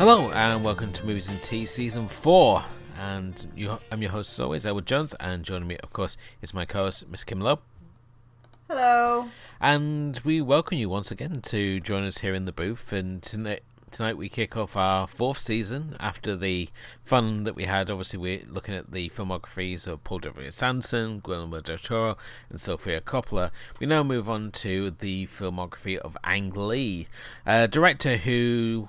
Hello and welcome to Movies and Tea Season 4. And I'm your host as always, Edward Jones, and joining me, of course, is my co-host, Miss Kim Lowe. Hello. And we welcome you once again to join us here in the booth. And tonight we kick off our 4th season after the fun that we had. Obviously, we're looking at the filmographies of Paul W. Sanderson, Guillermo del Toro, and Sofia Coppola. We now move on to the filmography of Ang Lee, a director who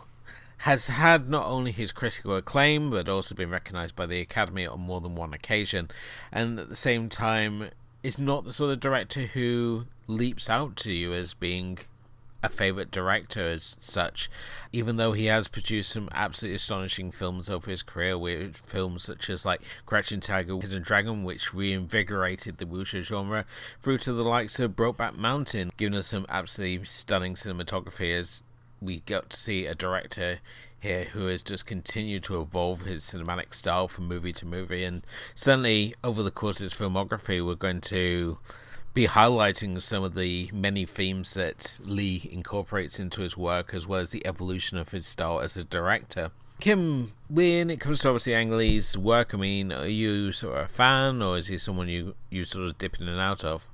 has had not only his critical acclaim, but also been recognised by the Academy on more than one occasion, and at the same time is not the sort of director who leaps out to you as being a favourite director as such, even though he has produced some absolutely astonishing films over his career, with films such as like Crouching Tiger, Hidden Dragon, which reinvigorated the wuxia genre, through to the likes of Brokeback Mountain, giving us some absolutely stunning cinematography as we got to see a director here who has just continued to evolve his cinematic style from movie to movie. And certainly over the course of his filmography, we're going to be highlighting some of the many themes that Lee incorporates into his work, as well as the evolution of his style as a director. Kim, when it comes to obviously Ang Lee's work, I mean, are you sort of a fan, or is he someone you sort of dip in and out of?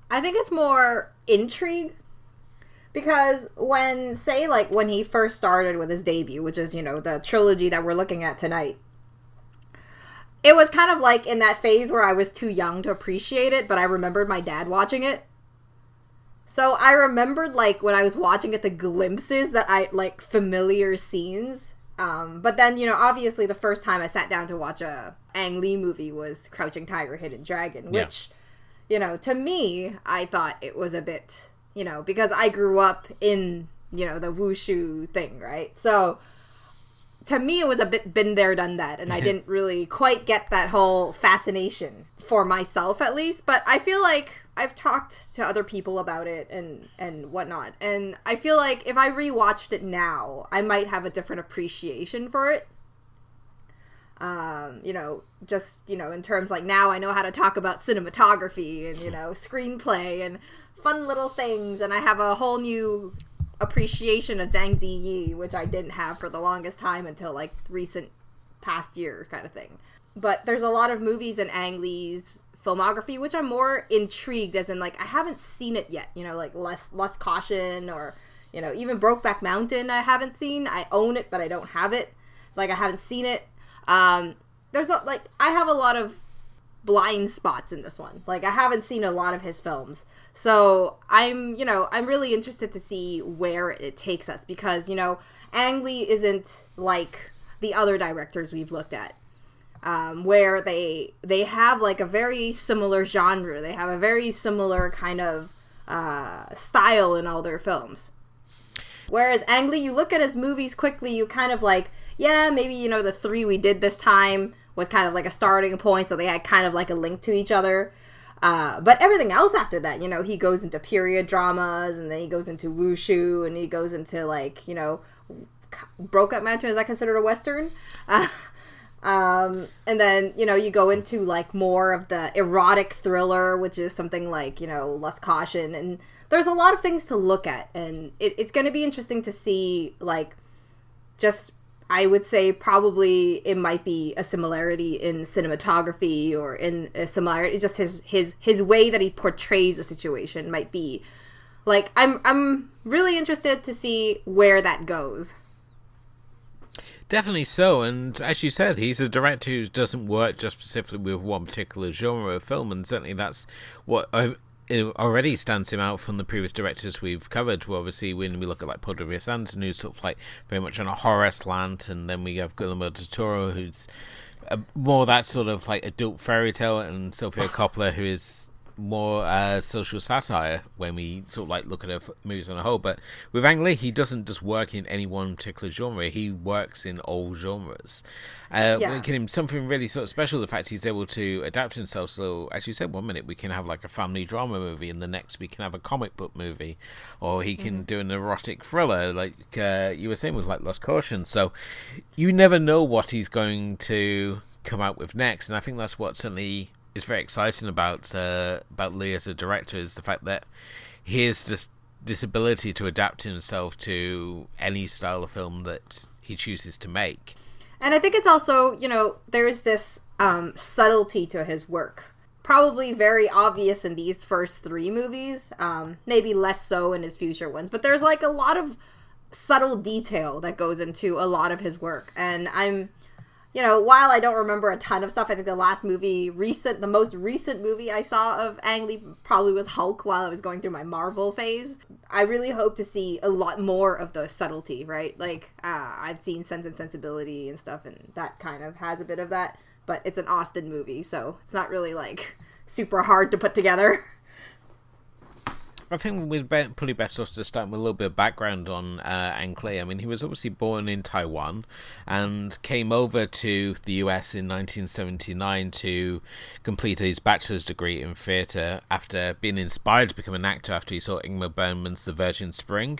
I think it's more intrigue. Because when he first started with his debut, which is, the trilogy that we're looking at tonight, it was kind of like in that phase where I was too young to appreciate it, but I remembered my dad watching it. So I remembered, when I was watching it, the glimpses that familiar scenes. But then, obviously the first time I sat down to watch a Ang Lee movie was Crouching Tiger, Hidden Dragon, which, to me, I thought it was a bit, because I grew up in, the wushu thing, right? So to me, it was a bit been there, done that. And I didn't really quite get that whole fascination for myself, at least. But I feel like I've talked to other people about it and whatnot. And I feel like if I rewatched it now, I might have a different appreciation for it. In terms now I know how to talk about cinematography and, screenplay and fun little things. And I have a whole new appreciation of Zhang Ziyi, which I didn't have for the longest time until recent past year kind of thing. But there's a lot of movies in Ang Lee's filmography which I'm more intrigued, as in I haven't seen it yet, less Caution, or even Brokeback Mountain I haven't seen. I own it but I don't have it. I haven't seen it. I have a lot of blind spots in this one. I haven't seen a lot of his films. So I'm really interested to see where it takes us, because, Ang Lee isn't like the other directors we've looked at, where they have a very similar genre. They have a very similar kind of style in all their films. Whereas Ang Lee, you look at his movies quickly, you kind of yeah, maybe, the 3 we did this time was kind of a starting point, so they had kind of a link to each other. But everything else after that, he goes into period dramas, and then he goes into wushu, and he goes into, Brokeback Mountain, is that considered a Western? And then, you go into, more of the erotic thriller, which is something less Caution, and there's a lot of things to look at, and it's going to be interesting to see, I would say probably it might be a similarity in cinematography, or in a similarity, just his way that he portrays a situation might be. I'm really interested to see where that goes. Definitely so, and as you said, he's a director who doesn't work just specifically with one particular genre of film, and certainly that's what it already stands him out from the previous directors we've covered. Well, obviously, when we look at Paul W. Sanderson, who's sort of very much on a horror slant, and then we have Guillermo del Toro, who's more that sort of adult fairy tale, and Sofia Coppola, who is more social satire when we sort of look at her movies on a whole. But with Ang Lee, he doesn't just work in any one particular genre, he works in all genres, making him something really sort of special. The fact he's able to adapt himself, so as you said, one minute we can have a family drama movie, and the next we can have a comic book movie, or he can do an erotic thriller you were saying with Lost Caution. So you never know what he's going to come out with next, and I think that's what certainly is very exciting about Lee as a director, is the fact that he is just this ability to adapt himself to any style of film that he chooses to make. And I think it's also, there's this subtlety to his work. Probably very obvious in these first 3 movies, maybe less so in his future ones. But there's like a lot of subtle detail that goes into a lot of his work. And I'm, while I don't remember a ton of stuff, I think the most recent movie I saw of Ang Lee probably was Hulk while I was going through my Marvel phase. I really hope to see a lot more of the subtlety, right? Like, I've seen Sense and Sensibility and stuff, and that kind of has a bit of that. But it's an Austin movie, so it's not really, like, super hard to put together. I think we'd probably best off to start with a little bit of background on Ang Lee. I mean, he was obviously born in Taiwan and came over to the US in 1979 to complete his bachelor's degree in theatre after being inspired to become an actor after he saw Ingmar Bergman's The Virgin Spring,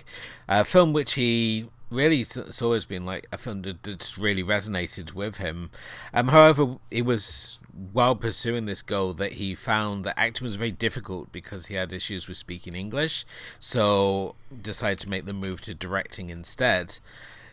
a film which he really it's always been like a film that's really resonated with him. However, it was while pursuing this goal that he found that acting was very difficult because he had issues with speaking English, so decided to make the move to directing instead.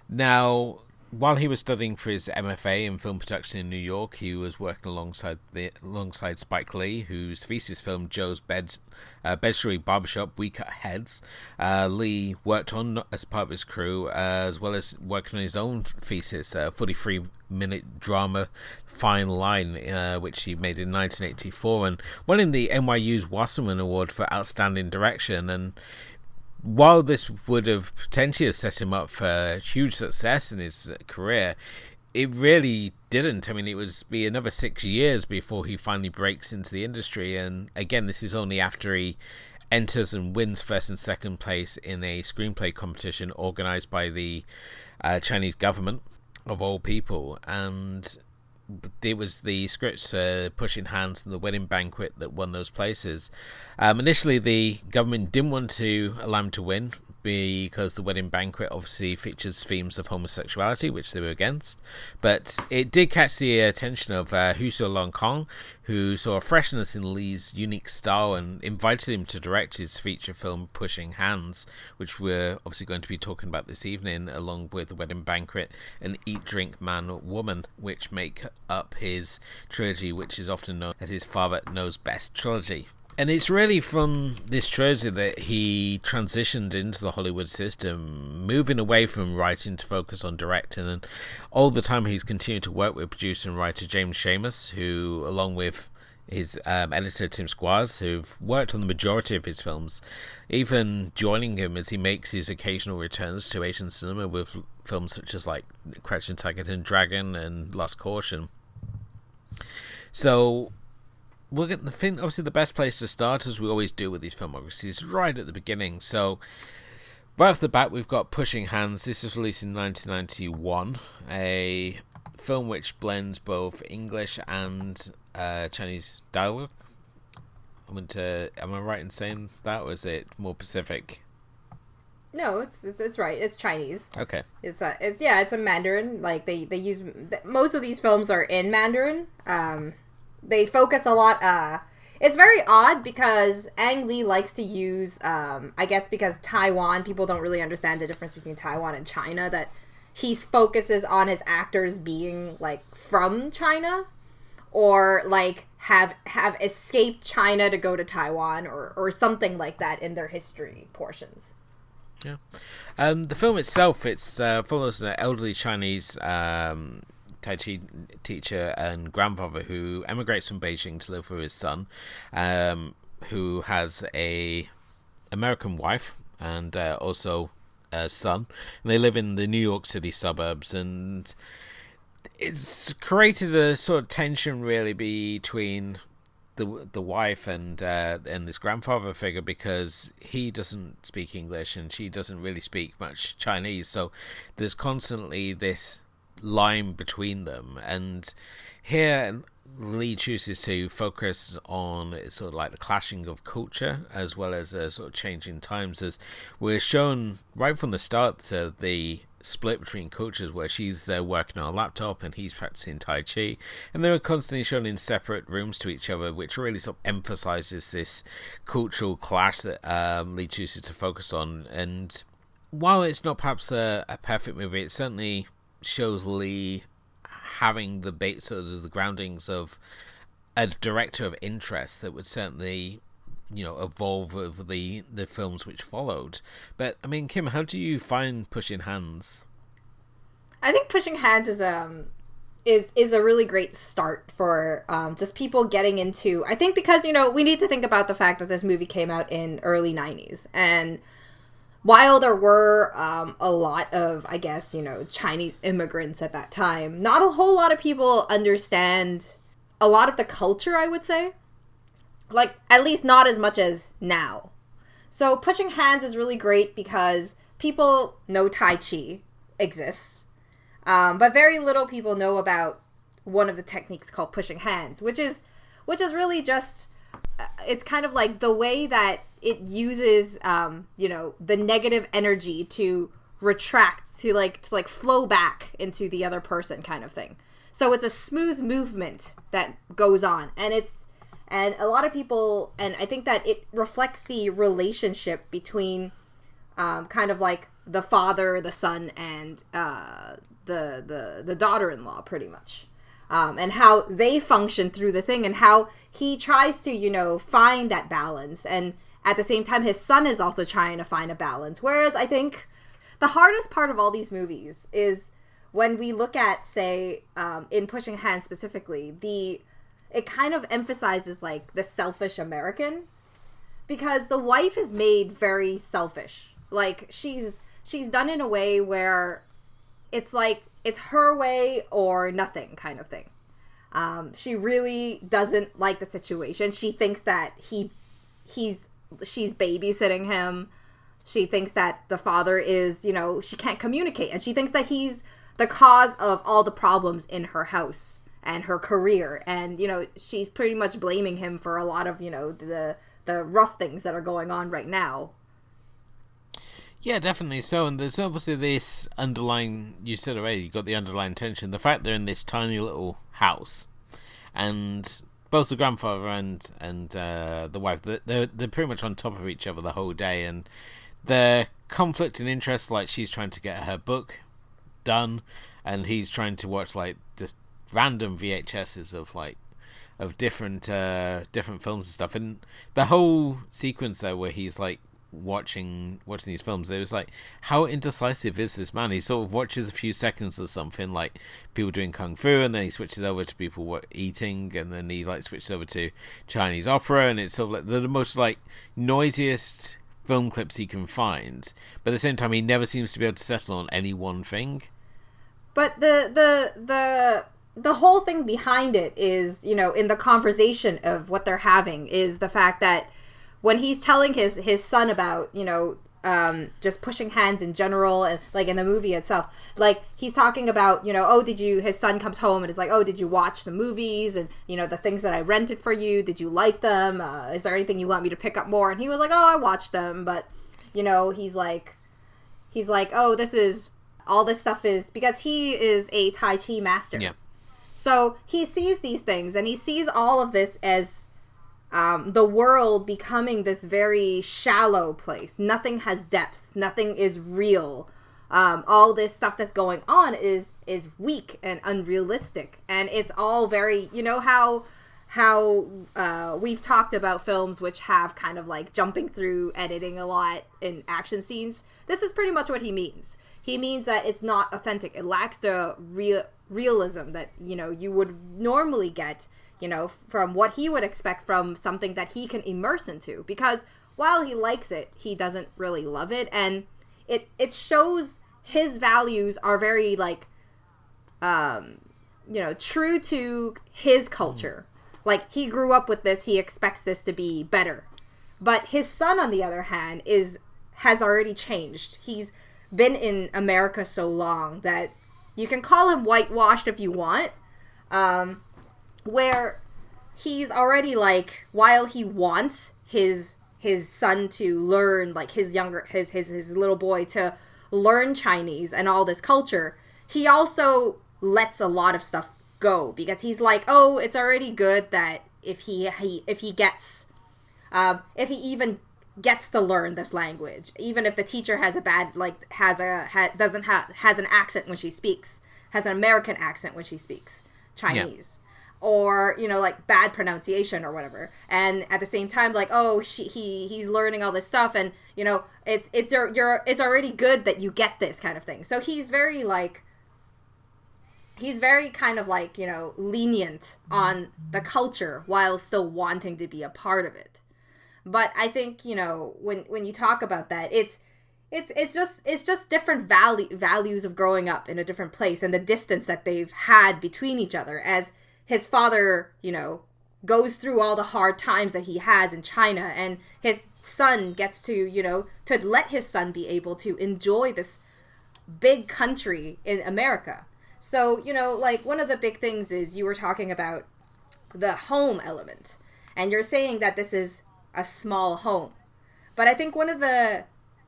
Now, while he was studying for his MFA in film production in New York, he was working alongside Spike Lee, whose thesis film Joe's Bedstury Barbershop, We Cut Heads. Lee worked on as part of his crew, as well as working on his own thesis, a 43-minute drama, Fine Line, which he made in 1984, and winning the NYU's Wasserman Award for Outstanding Direction. And while this would have potentially set him up for huge success in his career, it really didn't. I mean, it was be another 6 years before he finally breaks into the industry. And again, this is only after he enters and wins first and second place in a screenplay competition organized by the Chinese government, of all people. And it was the scripts for Pushing Hands and The Wedding Banquet that won those places. Initially, the government didn't want to allow him to win because The Wedding Banquet obviously features themes of homosexuality, which they were against. But it did catch the attention of Hu Long-kong, who saw a freshness in Lee's unique style and invited him to direct his feature film Pushing Hands, which we're obviously going to be talking about this evening, along with The Wedding Banquet and Eat, Drink, Man, Woman, which make up his trilogy, which is often known as his Father Knows Best trilogy. And it's really from this trilogy that he transitioned into the Hollywood system, moving away from writing to focus on directing. And all the time he's continued to work with producer and writer James Schamus, who, along with his editor Tim Squires, who've worked on the majority of his films, even joining him as he makes his occasional returns to Asian cinema with films such as like Crouching Tiger, Hidden Dragon and Last Caution. So we'll get obviously the best place to start, as we always do with these filmographies, is right at the beginning. So right off the bat, we've got Pushing Hands. This was released in 1991, a film which blends both English and Chinese dialogue. Am I right in saying that, or is it more Pacific? No, it's right. It's Chinese. Okay. It's a Mandarin. Like they use most of these films are in Mandarin. They focus a lot. It's very odd because Ang Lee likes to use, I guess because Taiwan, people don't really understand the difference between Taiwan and China, that he focuses on his actors being, like, from China or, like, have escaped China to go to Taiwan or something like that in their history portions. Yeah. The film itself, follows an elderly Chinese Tai Chi teacher and grandfather who emigrates from Beijing to live with his son, who has a American wife and also a son, and they live in the New York City suburbs. And it's created a sort of tension really between the wife and this grandfather figure, because he doesn't speak English and she doesn't really speak much Chinese, so there's constantly this line between them. And here Lee chooses to focus on sort of like the clashing of culture as well as sort of changing times, as we're shown right from the start to the split between cultures where she's working on a laptop and he's practicing Tai Chi, and they were constantly shown in separate rooms to each other, which really sort of emphasizes this cultural clash that Lee chooses to focus on. And while it's not perhaps a perfect movie, it certainly shows Lee having the the groundings of a director of interest that would certainly, evolve over the films which followed. But I mean, Kim, how do you find Pushing Hands? I think Pushing Hands is a really great start for just people getting into. I think because we need to think about the fact that this movie came out in early '90s, and while there were a lot of, I guess, Chinese immigrants at that time, not a whole lot of people understand a lot of the culture, I would say. Like, at least not as much as now. So Pushing Hands is really great because people know Tai Chi exists, but very little people know about one of the techniques called Pushing Hands, which is really just, it's kind of like the way that it uses, the negative energy to retract, to flow back into the other person kind of thing. So it's a smooth movement that goes on, and a lot of people, and I think that it reflects the relationship between kind of like the father, the son, and the daughter-in-law, pretty much. And how they function through the thing, and how he tries to, find that balance. And at the same time, his son is also trying to find a balance. Whereas I think the hardest part of all these movies is when we look at, say, in Pushing Hands specifically, it kind of emphasizes like the selfish American, because the wife is made very selfish. Like she's done in a way where it's like it's her way or nothing kind of thing. She really doesn't like the situation. She thinks that she's babysitting him. She thinks that the father is, she can't communicate, and she thinks that he's the cause of all the problems in her house and her career, and she's pretty much blaming him for a lot of the rough things that are going on right now. Yeah, definitely so. And there's obviously this underlying, you said already, you got the underlying tension, the fact they're in this tiny little house, and both the grandfather and the wife, they're pretty much on top of each other the whole day, and their conflict in interest, like she's trying to get her book done, and he's trying to watch like just random VHSs of different films and stuff, and the whole sequence there where he's like watching these films, it was like, how indecisive is this man? He sort of watches a few seconds of something like people doing kung fu, and then he switches over to people eating, and then he like switches over to Chinese opera, and it's sort of like the most like noisiest film clips he can find, but at the same time he never seems to be able to settle on any one thing. But the whole thing behind it is, in the conversation of what they're having, is the fact that when he's telling his son about, just Pushing Hands in general, and like in the movie itself, like he's talking about, his son comes home and is like, oh, did you watch the movies and, the things that I rented for you? Did you like them? Is there anything you want me to pick up more? And he was like, oh, I watched them. But, he's like, oh, all this stuff is because he is a Tai Chi master. Yeah. So he sees these things, and he sees all of this as the world becoming this very shallow place. Nothing has depth. Nothing is real. All this stuff that's going on is weak and unrealistic, and it's all very, how we've talked about films which have kind of like jumping through editing a lot in action scenes. This is pretty much what he means. He means that it's not authentic. It lacks the realism that, you would normally get, from what he would expect from something that he can immerse into. Because while he likes it, he doesn't really love it. And it shows his values are very, like, true to his culture. Like, he grew up with this. He expects this to be better. But his son, on the other hand, has already changed. He's been in America so long that you can call him whitewashed if you want, where he's already like, while he wants his son to learn, like his little boy to learn Chinese and all this culture, he also lets a lot of stuff go because he's like, oh, it's already good that if he even gets to learn this language, even if the teacher has a bad, like, has an accent when she speaks, has an American accent when she speaks Chinese, or, you know, like, bad pronunciation or whatever, and at the same time, like, oh, he's learning all this stuff, and, you know, it's already good that you get this kind of thing. So he's very kind of like, you know, lenient on the culture while still wanting to be a part of it. But I think, you know, when you talk about that, it's just different values of growing up in a different place and the distance that they've had between each other, as his father, you know, goes through all the hard times that he has in China, and his son gets to, you know, to let his son be able to enjoy this big country in America. So, you know, like, one of the big things is you were talking about the home element, and you're saying that this is a small home. But I think one of the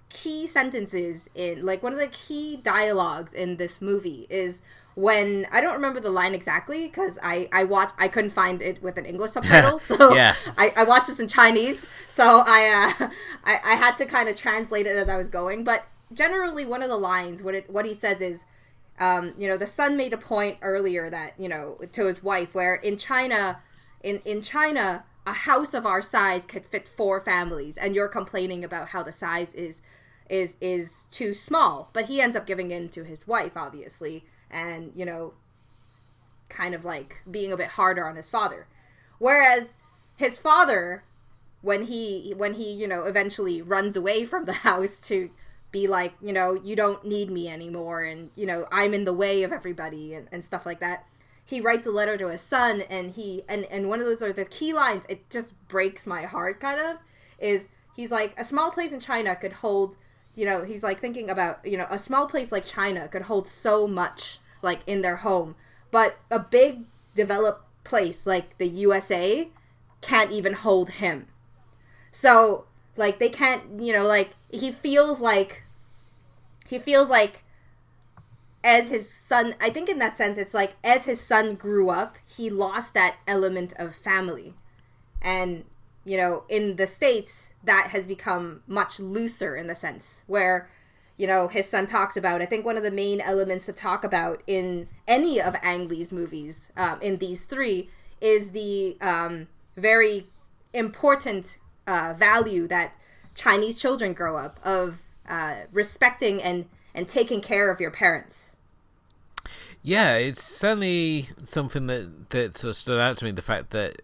key sentences in, like, one of the key dialogues in this movie is when, I don't remember the line exactly because I couldn't find it with an English subtitle, so yeah. I watched this in Chinese, so I had to kind of translate it as I was going. But generally, one of the lines, what he says is, you know, the son made a point earlier that, you know, to his wife, where in China, a house of our size could fit 4 families, and you're complaining about how the size is too small. But he ends up giving in to his wife, obviously, and, you know, kind of like being a bit harder on his father. Whereas his father, when he you know, eventually runs away from the house to be like, you know, you don't need me anymore, and, you know, I'm in the way of everybody, and stuff like that, he writes a letter to his son, and and one of those are the key lines, it just breaks my heart, kind of, is he's like, a small place in China could hold, you know, he's like thinking about, you know, a small place like China could hold so much, like, in their home, but a big developed place like the USA can't even hold him. So, like, they can't, you know, like, he feels like as his son, I think in that sense, it's like, as his son grew up, he lost that element of family. And, you know, in the States, that has become much looser in the sense where, you know, his son talks about, I think one of the main elements to talk about in any of Ang Lee's movies, in these 3, is the very important value that Chinese children grow up of respecting and taking care of your parents. Yeah, it's certainly something that sort of stood out to me, the fact that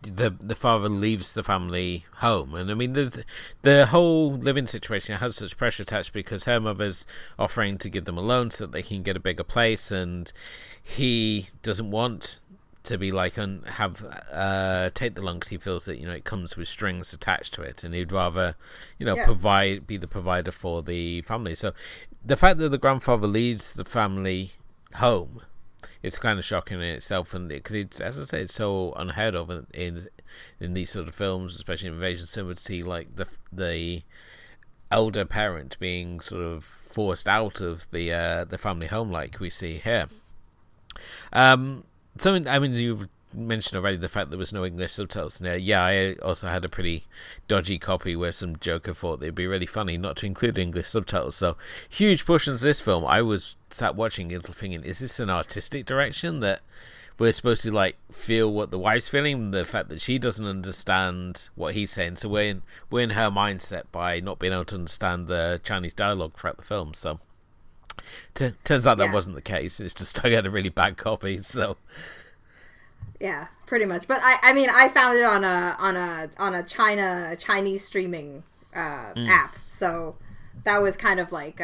the father leaves the family home. And I mean, the whole living situation has such pressure attached because her mother's offering to give them a loan so that they can get a bigger place, and he doesn't want to be like take the loan because he feels that, you know, it comes with strings attached to it, and he'd rather, you know, be the provider for the family. So the fact that the grandfather leads the family home, it's kind of shocking in itself, and because it's, as I say, it's so unheard of in these sort of films, especially in Invasion cinema, to see like the elder parent being sort of forced out of the family home like we see here. Something, I mean, you've mentioned already the fact there was no English subtitles in there. Yeah, I also had a pretty dodgy copy where some joker thought it'd be really funny not to include English subtitles. So huge portions of this film, I was sat watching it thinking, is this an artistic direction that we're supposed to like feel what the wife's feeling, the fact that she doesn't understand what he's saying, so we're in her mindset by not being able to understand the Chinese dialogue throughout the film. So turns out that wasn't the case. It's just I had a really bad copy. So yeah, pretty much. But I mean, I found it on a Chinese streaming app. So that was kind of like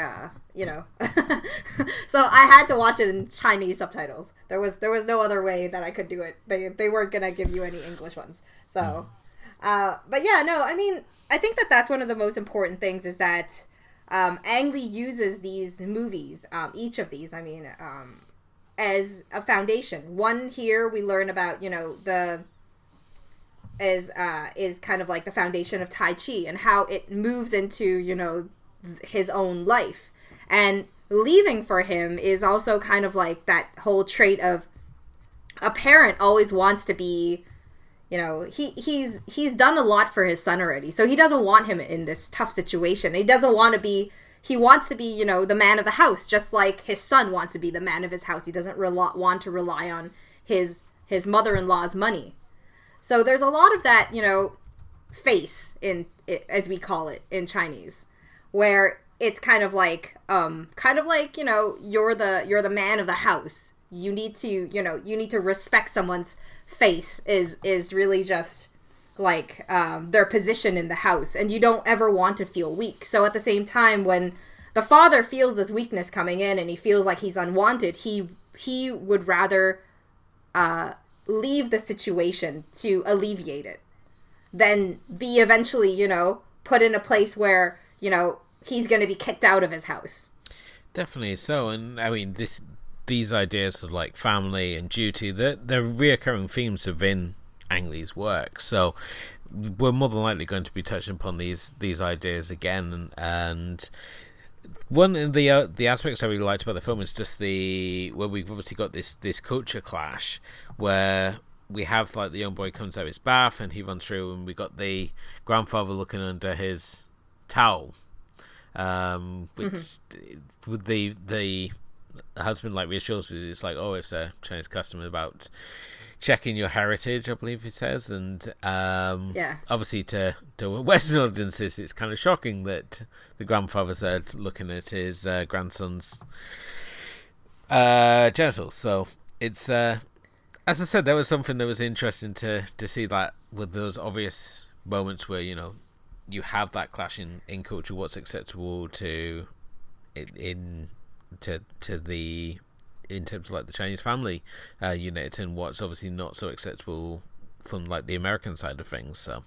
you know. So I had to watch it in Chinese subtitles. There was no other way that I could do it. They weren't gonna give you any English ones. So, but yeah, no. I mean, I think that's one of the most important things is that Ang Lee uses these movies, each of these. I mean, as a foundation. One here we learn about, you know, is kind of like the foundation of Tai Chi and how it moves into, you know, his own life. And leaving for him is also kind of like that whole trait of a parent always wants to be, you know, he's done a lot for his son already, so he doesn't want him in this tough situation. He doesn't want to be, he wants to be, you know, the man of the house, just like his son wants to be the man of his house. He doesn't want to rely on his mother-in-law's money. So there's a lot of that, you know, face in it, as we call it in Chinese, where it's kind of like, you know, you're the man of the house. You need to respect someone's face is really just like their position in the house, and you don't ever want to feel weak. So at the same time, when the father feels this weakness coming in and he feels like he's unwanted, he would rather leave the situation to alleviate it than be eventually, you know, put in a place where, you know, he's going to be kicked out of his house. Definitely so. And I mean, these ideas of like family and duty, they're reoccurring themes within Ang Lee's work. So we're more than likely going to be touching upon these ideas again. And one of the aspects I really liked about the film is just where we've obviously got this culture clash where we have like the young boy comes out of his bath and he runs through, and we got the grandfather looking under his towel, which with the husband like reassures you, it's like, oh, it's a Chinese custom about checking your heritage, I believe he says, and obviously to Western audiences it's kind of shocking that the grandfather's there looking at his grandson's genitals. So it's as I said, there was something that was interesting to see that with those obvious moments where, you know, you have that clash in culture, what's acceptable to the in terms of like the Chinese family unit, and what's obviously not so acceptable from like the American side of things. So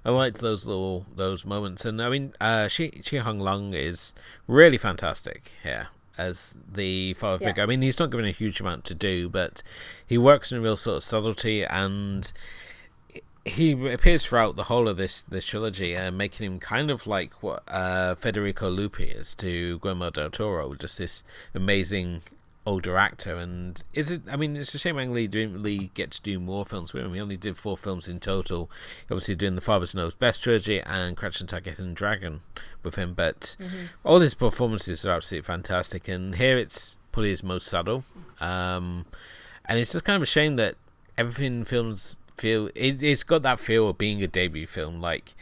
I liked those moments, and I mean Sihung Lung is really fantastic here as the father figure. I mean, he's not given a huge amount to do, but he works in a real sort of subtlety, and he appears throughout the whole of this trilogy, making him kind of like what Federico Lupi is to Guillermo del Toro, just this amazing older actor. And it's a shame Ang Lee didn't really get to do more films with him. He only did 4 films in total, obviously doing the Father Knows Best trilogy and Crouching Tiger, Hidden Dragon with him, but all his performances are absolutely fantastic, and here it's probably his most subtle, and it's just kind of a shame that everything films it's got that feel of being a debut film. Like,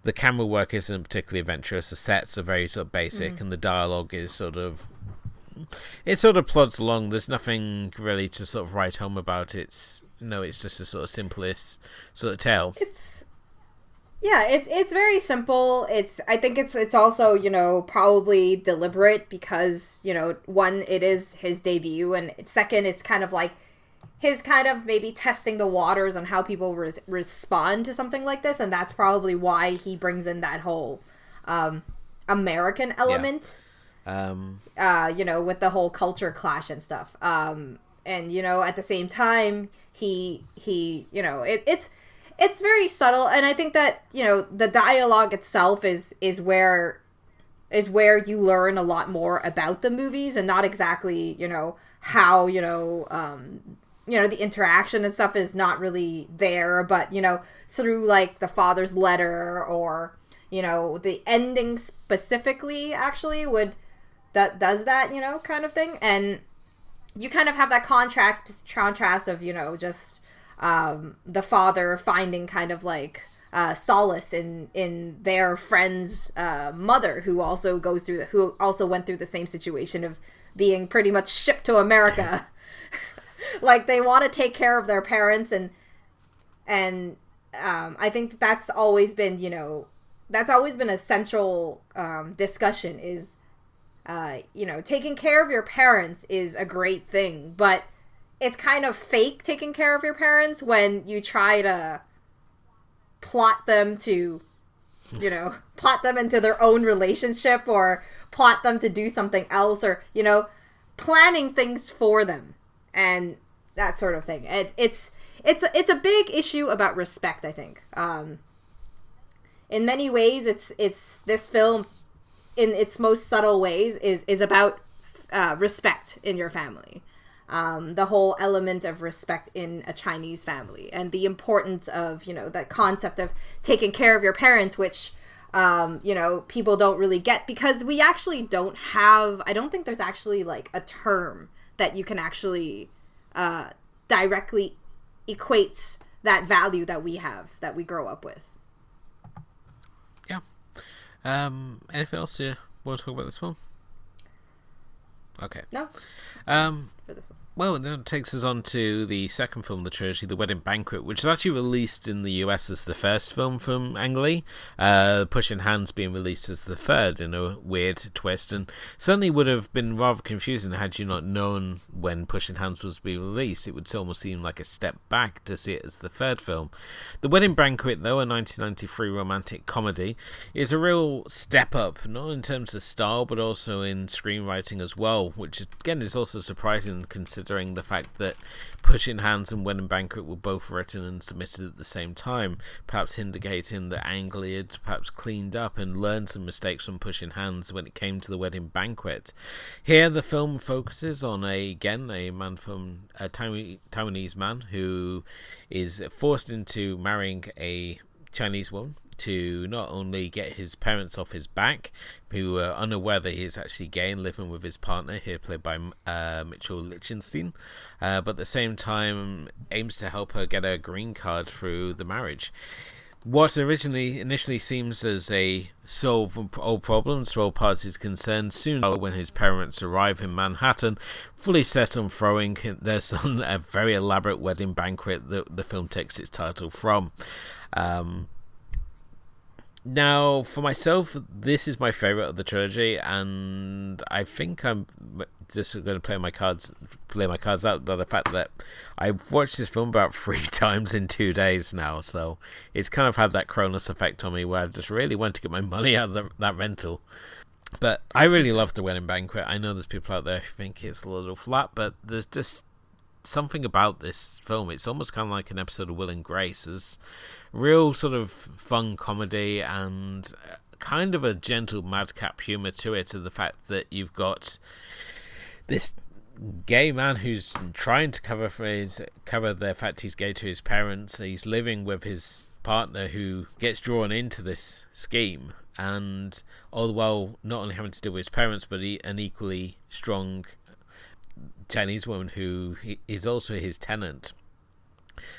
the camera work isn't particularly adventurous, the sets are very sort of basic, and the dialogue is sort of plods along. There's nothing really to sort of write home about. It's just a sort of simplest sort of tale. It's very simple. I think it's also, you know, probably deliberate because, you know, one, it is his debut, and second, it's kind of like his kind of maybe testing the waters on how people respond to something like this, and that's probably why he brings in that whole American element. You know, with the whole culture clash and stuff. And, you know, at the same time, he you know, it's very subtle, and I think that, you know, the dialogue itself is where you learn a lot more about the movies, and not exactly, you know, how, you know, the interaction and stuff is not really there, but, you know, through like the father's letter, or, you know, the ending specifically actually does that, you know, kind of thing. And you kind of have that contrast of, you know, just the father finding kind of like solace in their friend's mother, who also went through the same situation of being pretty much shipped to America. Like, they want to take care of their parents, and I think that's always been, you know, a central discussion is, you know, taking care of your parents is a great thing, but it's kind of fake taking care of your parents when you try to plot them into their own relationship, or plot them to do something else, or, you know, planning things for them and that sort of thing. It's a big issue about respect, I think. In many ways, it's this film in its most subtle ways, is about respect in your family. The whole element of respect in a Chinese family, and the importance of, that concept of taking care of your parents, which, people don't really get, because we actually don't have, I don't think there's actually like a term that you can actually directly equates that value that we have, that we grow up with. Yeah. Anything else you want to talk about this one? Okay. No. For this one. Well, then it takes us on to the second film of the trilogy, The Wedding Banquet, which is actually released in the US as the first film from Ang Lee. Pushing Hands being released as the third, in a weird twist, and certainly would have been rather confusing had you not known when Pushing Hands was being released. It would almost seem like a step back to see it as the third film. The Wedding Banquet, though, a 1993 romantic comedy, is a real step up, not in terms of style, but also in screenwriting as well, which again is also surprising considering the fact that Pushing Hands and Wedding Banquet were both written and submitted at the same time, perhaps indicating that Ang Lee had perhaps cleaned up and learned some mistakes from Pushing Hands when it came to The Wedding Banquet. Here the film focuses on a man from a Taiwanese man who is forced into marrying a Chinese woman to not only get his parents off his back, who are unaware that he is actually gay and living with his partner, here played by Mitchell Lichtenstein, but at the same time aims to help her get a green card through the marriage. What initially seems as a solve all problems for all parties concerned, soon when his parents arrive in Manhattan, fully set on throwing their son a very elaborate wedding banquet that the film takes its title from. Now, for myself, this is my favourite of the trilogy, and I think I'm just going to play my cards out by the fact that I've watched this film about 3 times in 2 days now, so it's kind of had that Cronus effect on me where I just really want to get my money out of that rental. But I really love The Wedding Banquet. I know there's people out there who think it's a little flat, but there's just something about this film. It's almost kind of like an episode of Will and Grace. There's real sort of fun comedy and kind of a gentle madcap humor to it, to the fact that you've got this gay man who's trying to cover the fact he's gay to his parents. He's living with his partner who gets drawn into this scheme, and all the while not only having to deal with his parents, but an equally strong Chinese woman who is also his tenant.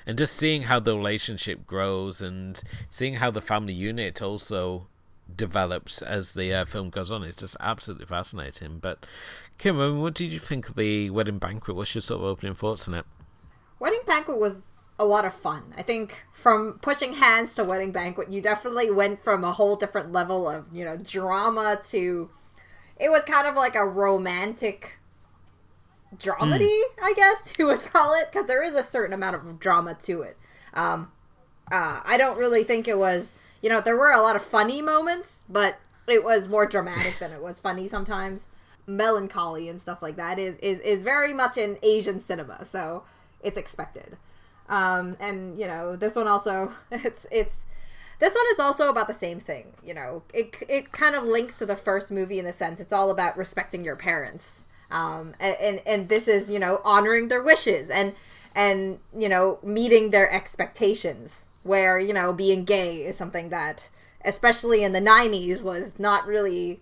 And just seeing how the relationship grows and seeing how the family unit also develops as the film goes on, it's just absolutely fascinating. But Kim, what did you think of The Wedding Banquet? What's your sort of opening thoughts on it? Wedding Banquet was a lot of fun. I think from Pushing Hands to Wedding Banquet, you definitely went from a whole different level of, drama to, it was kind of like a romantic dramedy, I guess you would call it, because there is a certain amount of drama to it. I don't really think it was, there were a lot of funny moments, but it was more dramatic than it was funny sometimes. Melancholy and stuff like that is very much in Asian cinema, so it's expected. And this one also, this one is also about the same thing. It kind of links to the first movie in the sense it's all about respecting your parents. And this is, honoring their wishes and meeting their expectations, where, being gay is something that, especially in the 90s, was not really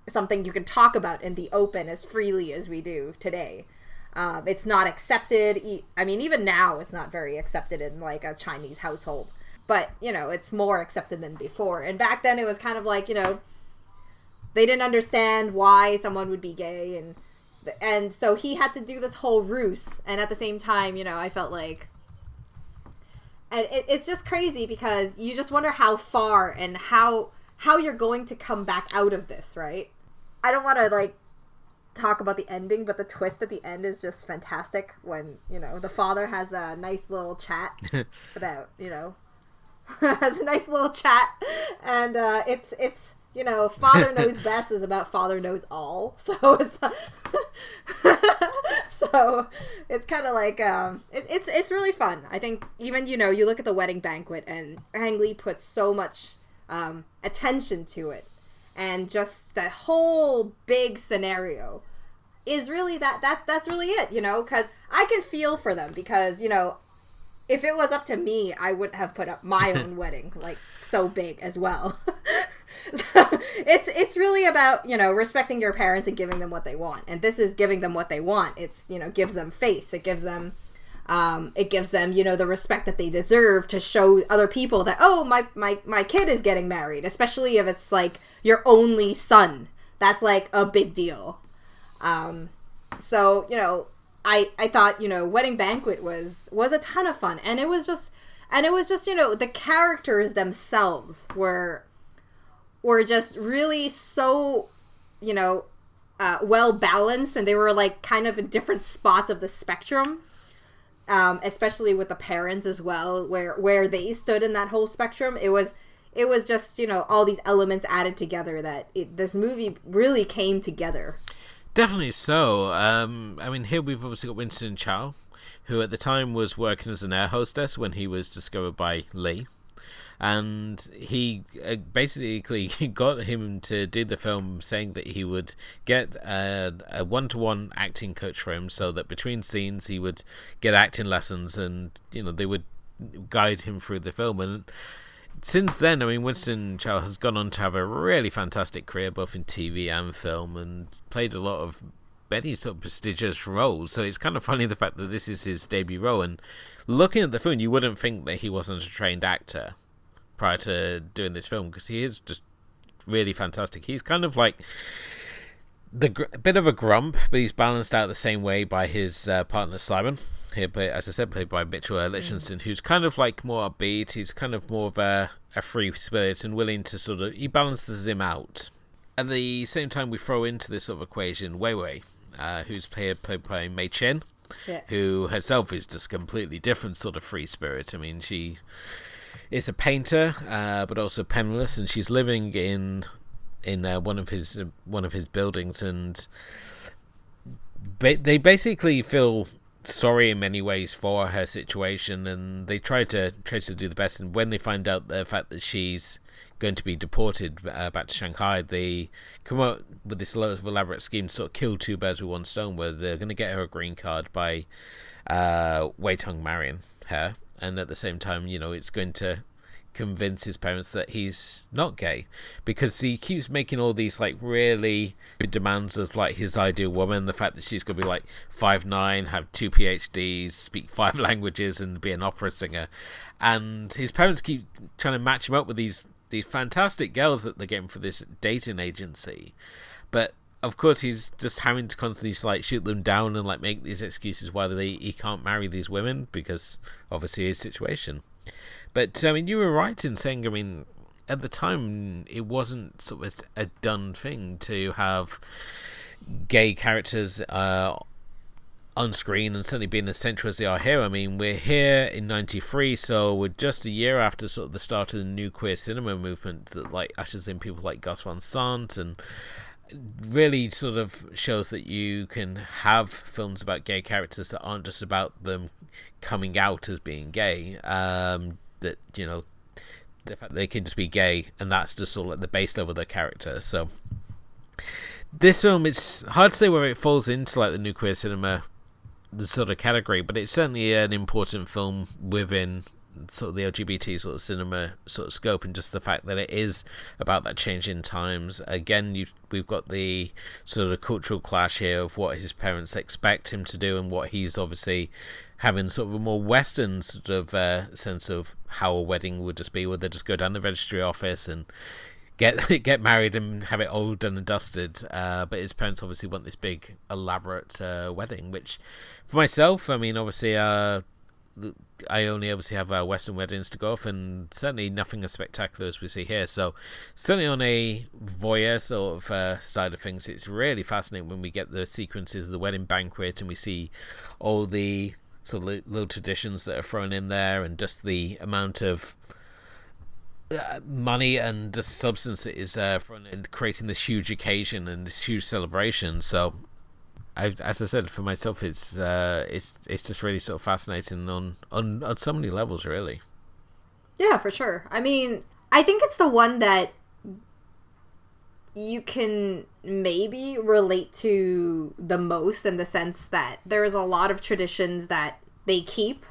something you can talk about in the open as freely as we do today. It's not accepted. I mean, even now it's not very accepted in like a Chinese household, but it's more accepted than before. And back then it was kind of like, they didn't understand why someone would be gay, and so he had to do this whole ruse. And at the same time, I felt like, and it's just crazy because you just wonder how far and how you're going to come back out of this, right? I don't want to talk about the ending, but the twist at the end is just fantastic when the father has a nice little chat about has a nice little chat, and it's father knows best is about father knows all. So it's so it's kind of like it's really fun. I think even you look at The Wedding Banquet and Ang Lee puts so much attention to it, and just that whole big scenario is really that's really it, you know, because I can feel for them, because, you know, if it was up to me, I wouldn't have put up my own wedding like so big as well. So it's really about, you know, respecting your parents and giving them what they want, and this is giving them what they want. It's, you know, gives them face, it gives them, you know, the respect that they deserve, to show other people that, oh, my kid is getting married, especially if it's like your only son. That's like a big deal. So, you know, I thought, you know, Wedding Banquet was a ton of fun, and it was just, you know, the characters themselves were just really so, you know, well balanced, and they were like kind of in different spots of the spectrum, especially with the parents as well, where they stood in that whole spectrum. It was just, you know, all these elements added together that this movie really came together. Definitely so. I mean, here we've obviously got Winston Chao, who at the time was working as an air hostess when he was discovered by Lee. And he basically got him to do the film, saying that he would get a one-to-one acting coach for him, so that between scenes he would get acting lessons, and, you know, they would guide him through the film. And since then, I mean, Winston Chao has gone on to have a really fantastic career, both in TV and film, and played a lot of many sort of prestigious roles. So it's kind of funny the fact that this is his debut role. And looking at the film, you wouldn't think that he wasn't a trained actor prior to doing this film, because he is just really fantastic. He's kind of like a bit of a grump, but he's balanced out the same way by his partner Simon, here, as I said, played by Mitchell Lichtenstein, who's kind of like more upbeat. He's kind of more of a free spirit and willing to sort of, he balances him out. At the same time, we throw into this sort of equation Wei-Wei, who's played by Mei Chen, who herself is just completely different sort of free spirit. I mean, she is a painter, but also penniless, and she's living in one of his buildings, and they basically feel sorry in many ways for her situation, and they try to do the best. And when they find out the fact that she's going to be deported back to Shanghai, they come up with this lot of elaborate scheme to sort of kill two birds with one stone, where they're going to get her a green card by Wai-Tung marrying her, and at the same time, you know, it's going to convince his parents that he's not gay, because he keeps making all these like really good demands of like his ideal woman, the fact that she's going to be like 5'9", have 2 PhDs, speak 5 languages, and be an opera singer. And his parents keep trying to match him up with these fantastic girls that they're getting for this dating agency, but of course he's just having to constantly like shoot them down and like make these excuses why he can't marry these women, because obviously his situation. But I mean, you were right in saying, I mean, at the time it wasn't sort of a done thing to have gay characters on screen, and certainly being as central as they are here. I mean, we're here in '93, so we're just a year after sort of the start of the new queer cinema movement that like ushers in people like Gus Van Sant, and really sort of shows that you can have films about gay characters that aren't just about them coming out as being gay. That, you know, the fact they can just be gay, and that's just sort of like the base level of their character. So this film, it's hard to say where it falls into like the new queer cinema sort of category, but it's certainly an important film within sort of the LGBT sort of cinema sort of scope, and just the fact that it is about that change in times. Again, we've got the sort of cultural clash here of what his parents expect him to do, and what he's obviously having sort of a more Western sort of sense of how a wedding would just be, where they just go down the registry office and get married and have it all done and dusted. But his parents obviously want this big elaborate wedding, which for myself, I mean, obviously I only obviously have Western weddings to go off, and certainly nothing as spectacular as we see here. So certainly on a voyeur sort of side of things, it's really fascinating when we get the sequences of the wedding banquet, and we see all the sort of little traditions that are thrown in there, and just the amount of money and just substance that is thrown in, creating this huge occasion and this huge celebration. So as I said, for myself, it's just really sort of fascinating on so many levels, really. Yeah, for sure. I mean, I think it's the one that you can maybe relate to the most, in the sense that there's a lot of traditions that they keep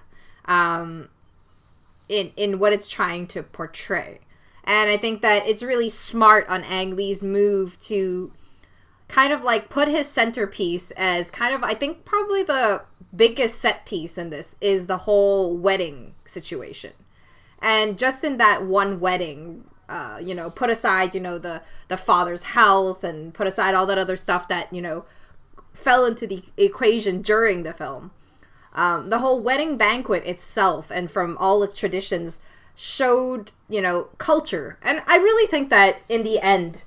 in what it's trying to portray. And I think that it's really smart on Ang Lee's move to kind of like put his centerpiece as kind of, I think probably the biggest set piece in this is the whole wedding situation. And just in that one wedding, put aside, the father's health, and put aside all that other stuff that, fell into the equation during the film. The whole wedding banquet itself, and from all its traditions, showed, culture. And I really think that in the end,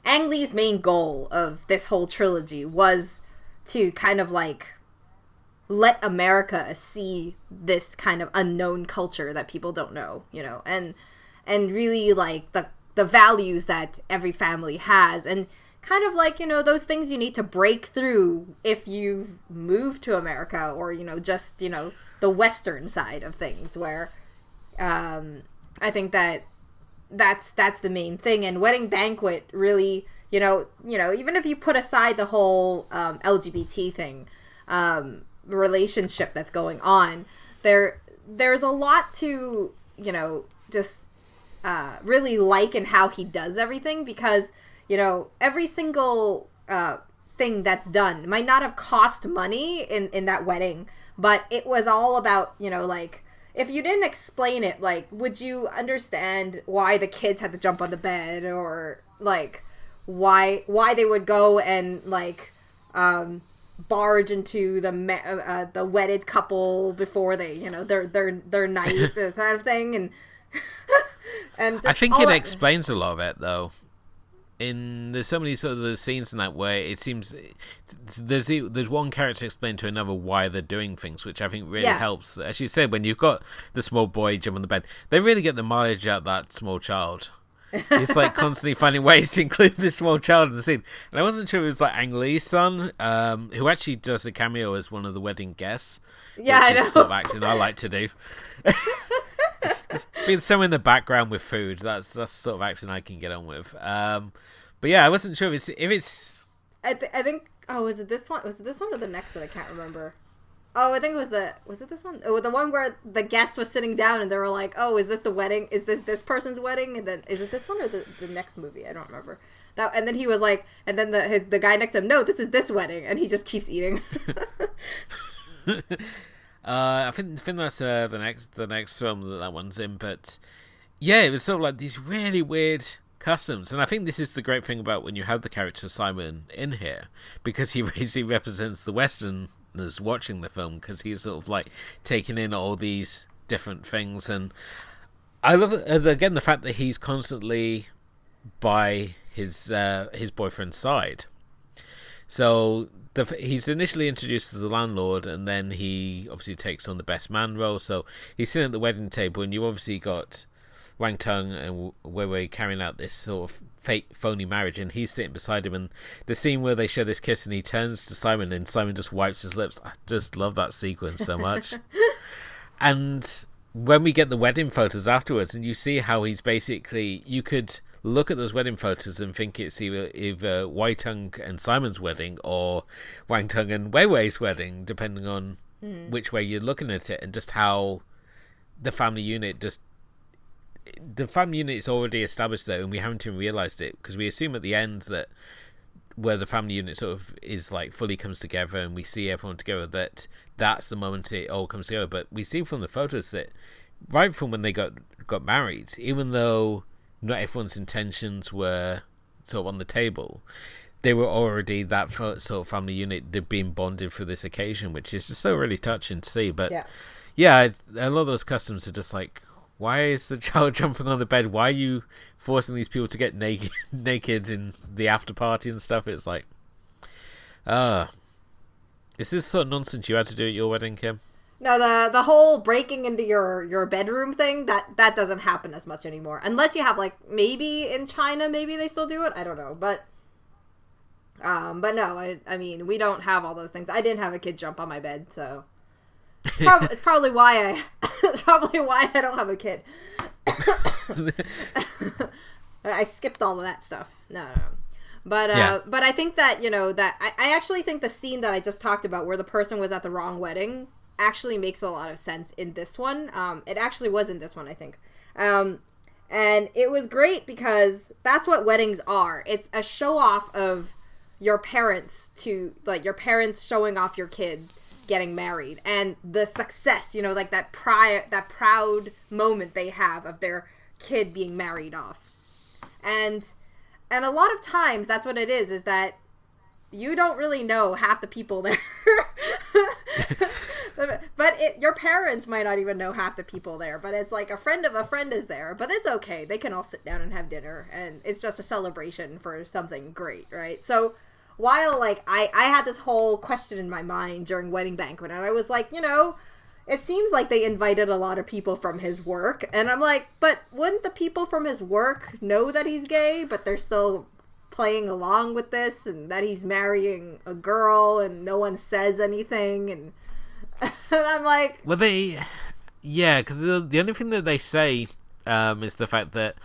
Ang Lee's main goal of this whole trilogy was to kind of like let America see this kind of unknown culture that people don't know, and really like the values that every family has, and kind of like, those things you need to break through if you've moved to America, or, just, the Western side of things, where I think that's the main thing. And Wedding Banquet really, even if you put aside the whole LGBT thing, relationship that's going on, there's a lot to, just really like in how he does everything, because, every single thing that's done might not have cost money in that wedding, but it was all about, like, if you didn't explain it, like, would you understand why the kids had to jump on the bed, or like why they would go and like barge into the wedded couple before they, their night, that kind of thing, and just I think it explains a lot of it, though. There's so many sort of the scenes in that way it seems there's one character explained to another why they're doing things, which I think really helps. As you said, when you've got the small boy jump on the bed, they really get the mileage out of that small child. It's like constantly finding ways to include this small child in the scene. And I wasn't sure it was like Ang Lee's son, who actually does a cameo as one of the wedding guests. Yeah, which I know. is sort of action I like to do. just being somewhere in the background with food. That's sort of action I can get on with. But yeah, I wasn't sure if it's. I think. Oh, was it this one? Was it this one or the next one? I can't remember. Oh, I think it was it this one? Oh, the one where the guest was sitting down and they were like, "Oh, is this the wedding? Is this person's wedding?" And then is it this one or the next movie? I don't remember. And then he was like, and then the guy next to him, "No, this is this wedding," and he just keeps eating. I think that's the next film that one's in, but yeah, it was sort of like these really weird customs, and I think this is the great thing about when you have the character Simon in here, because he basically represents the Westerners watching the film, because he's sort of like taking in all these different things, and I love it as again the fact that he's constantly by his boyfriend's side. So he's initially introduced as the landlord, and then he obviously takes on the best man role. So he's sitting at the wedding table, and you obviously got Wai-Tung and Wei-Wei carrying out this sort of fake phony marriage, and he's sitting beside him. And the scene where they share this kiss, and he turns to Simon, and Simon just wipes his lips. I just love that sequence so much. And when we get the wedding photos afterwards, and you see how he's basically, you could look at those wedding photos and think it's either Wai-Tung and Simon's wedding or Wai-Tung and Wei-Wei's wedding, depending on which way you're looking at it, and just how the family unit is already established there, and we haven't even realised it, because we assume at the end that where the family unit sort of is like fully comes together and we see everyone together, that's the moment it all comes together. But we see from the photos that right from when they got married, even though not everyone's intentions were sort of on the table, they were already that sort of family unit. They'd been bonded for this occasion, which is just so really touching to see. But yeah, a lot of those customs are just like, why is the child jumping on the bed? Why are you forcing these people to get naked in the after party and stuff? It's like, is this sort of nonsense you had to do at your wedding, Kim? No, the whole breaking into your bedroom thing, that doesn't happen as much anymore. Unless you have, like, maybe in China, maybe they still do it. I don't know. But no, I mean, we don't have all those things. I didn't have a kid jump on my bed, so it's probably why I don't have a kid. I skipped all of that stuff. No. But I think that, that I actually think the scene that I just talked about where the person was at the wrong wedding actually makes a lot of sense in this one. It actually was in this one, I think. And it was great because that's what weddings are. It's a show off of your parents your parents showing off your kid getting married and the success, that proud moment they have of their kid being married off. And a lot of times that's what it is that you don't really know half the people there. But your parents might not even know half the people there. But it's like a friend of a friend is there. But it's okay. They can all sit down and have dinner. And it's just a celebration for something great, right? So while, I had this whole question in my mind during Wedding Banquet. And I was like, it seems like they invited a lot of people from his work. And I'm like, but wouldn't the people from his work know that he's gay, but they're still playing along with this and that he's marrying a girl and no one says anything? And I'm like... Well, because the only thing that they say is the fact that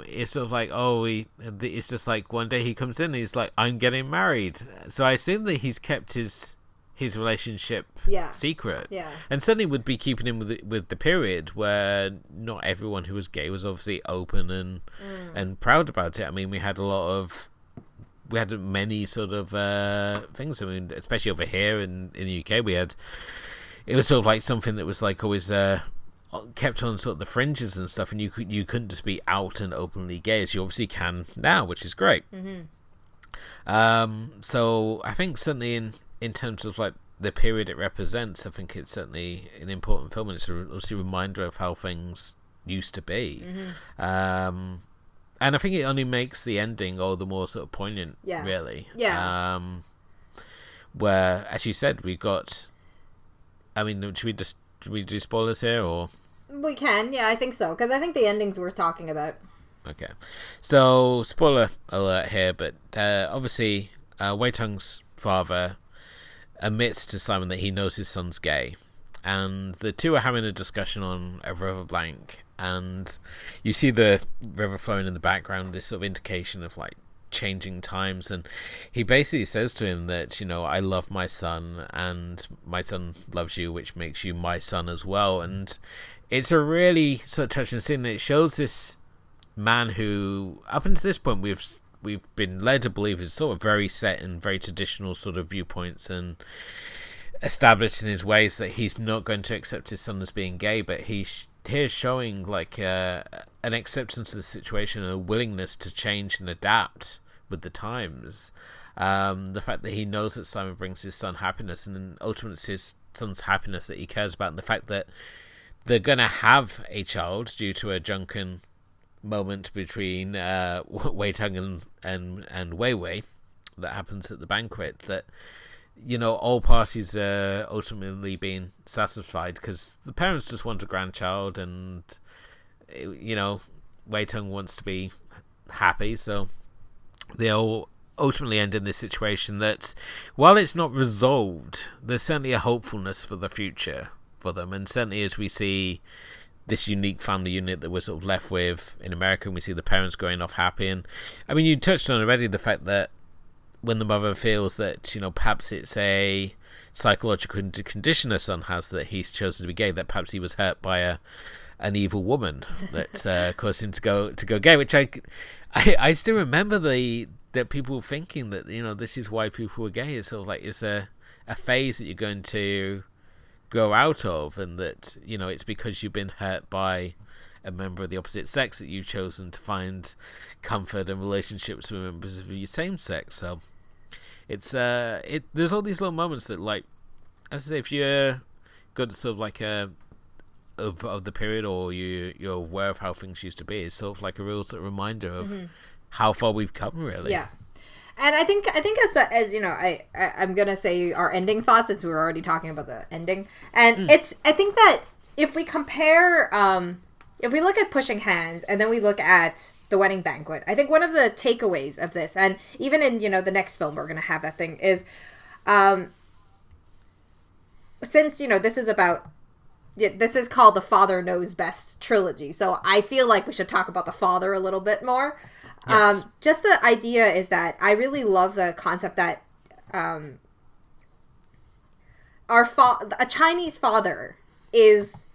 it's sort of like, it's just like one day he comes in and he's like, I'm getting married. So I assume that he's kept his relationship secret, and certainly would be keeping him with the period where not everyone who was gay was obviously open and proud about it. I mean, we had many sort of things. I mean, especially over here in the UK, it was sort of like something that was like always kept on sort of the fringes and stuff, and you couldn't just be out and openly gay as you obviously can now, which is great. So I think certainly in terms of like the period it represents, I think it's certainly an important film, and it's a reminder of how things used to be. And I think it only makes the ending all the more sort of poignant, really. Where, as you said, we got... I mean, should we do spoilers here, or...? We can, I think so, because I think the ending's worth talking about. Okay. So, spoiler alert here, but obviously, Wei-Tung's father admits to Simon that he knows his son's gay, and the two are having a discussion on a river bank, and you see the river flowing in the background, this sort of indication of like changing times, and he basically says to him that, I love my son and my son loves you, which makes you my son as well. And it's a really sort of touching scene. It shows this man who up until this point we've been led to believe is sort of very set in very traditional sort of viewpoints and established in his ways, that he's not going to accept his son as being gay, but he's here showing like an acceptance of the situation and a willingness to change and adapt with the times. The fact that he knows that Simon brings his son happiness, and then ultimately it's his son's happiness that he cares about, and the fact that they're going to have a child due to a drunken moment between Wei-Tung and Wei-Wei that happens at the banquet, that all parties are ultimately being satisfied because the parents just want a grandchild, and Wei-Tung wants to be happy, so they'll ultimately end in this situation that, while it's not resolved, there's certainly a hopefulness for the future for them. And certainly as we see this unique family unit that we're sort of left with in America, and we see the parents going off happy. And I mean, you touched on already the fact that when the mother feels that, perhaps it's a psychological condition her son has, that he's chosen to be gay, that perhaps he was hurt by an evil woman that caused him to go gay, which I still remember that people thinking that, this is why people were gay. It's sort of like it's a phase that you're going to grow out of, and that, it's because you've been hurt by a member of the opposite sex that you've chosen to find comfort and relationships with members of your same sex. So it's there's all these little moments that, like, as I say, if you're got sort of like of the period, or you're aware of how things used to be, it's sort of like a real sort of reminder of how far we've come, really. Yeah. And I think as I'm gonna say our ending thoughts, since we were already talking about the ending, and I think that if we compare, if we look at Pushing Hands and then we look at The Wedding Banquet, I think one of the takeaways of this, and even in the next film we're gonna have that thing, is since this is about this is called the Father Knows Best trilogy. So I feel like we should talk about the father a little bit more. Yes. Just the idea is that I really love the concept that a Chinese father is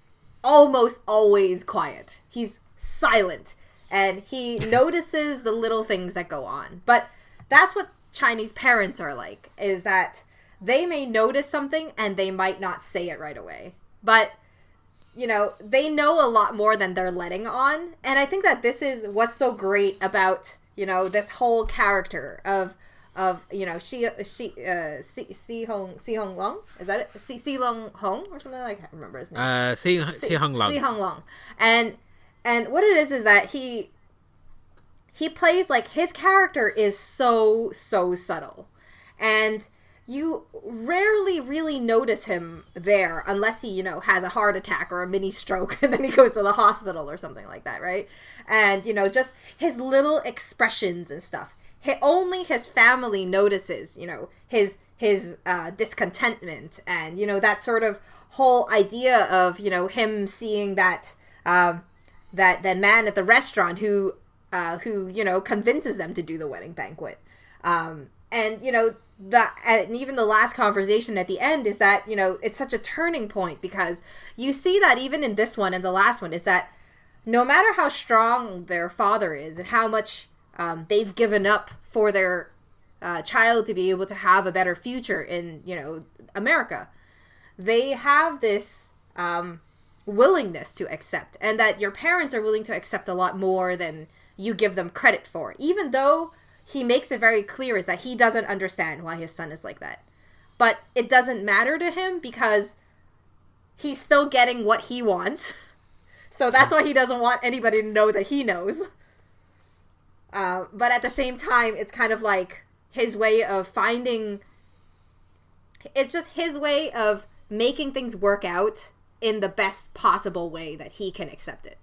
almost always quiet. He's silent, and he notices the little things that go on. But that's what Chinese parents are like, is that they may notice something and they might not say it right away. But, you know, they know a lot more than they're letting on. And I think that this is what's so great about, you know, this whole character of you know, Sihung Lung, is that it? Sihung Hong or something? I can't remember his name. Sihung Lung. Sihung Lung. And what it is that he plays, like, his character is so subtle. And you rarely really notice him there unless he, you know, has a heart attack or a mini stroke and then he goes to the hospital or something like that, right? And, you know, just his little expressions and stuff. Only his family notices, you know, his discontentment and, you know, that sort of whole idea of, you know, him seeing that that man at the restaurant who you know, convinces them to do the wedding banquet, and, you know, and even the last conversation at the end is that, you know, it's such a turning point, because you see that even in this one and the last one, is that no matter how strong their father is and how much they've given up for their child to be able to have a better future in, you know, America, they have this willingness to accept, and that your parents are willing to accept a lot more than you give them credit for, even though he makes it very clear is that he doesn't understand why his son is like that. But it doesn't matter to him because he's still getting what he wants. So that's why he doesn't want anybody to know that he knows. But at the same time, it's kind of like his way of finding... It's just his way of making things work out in the best possible way that he can accept it.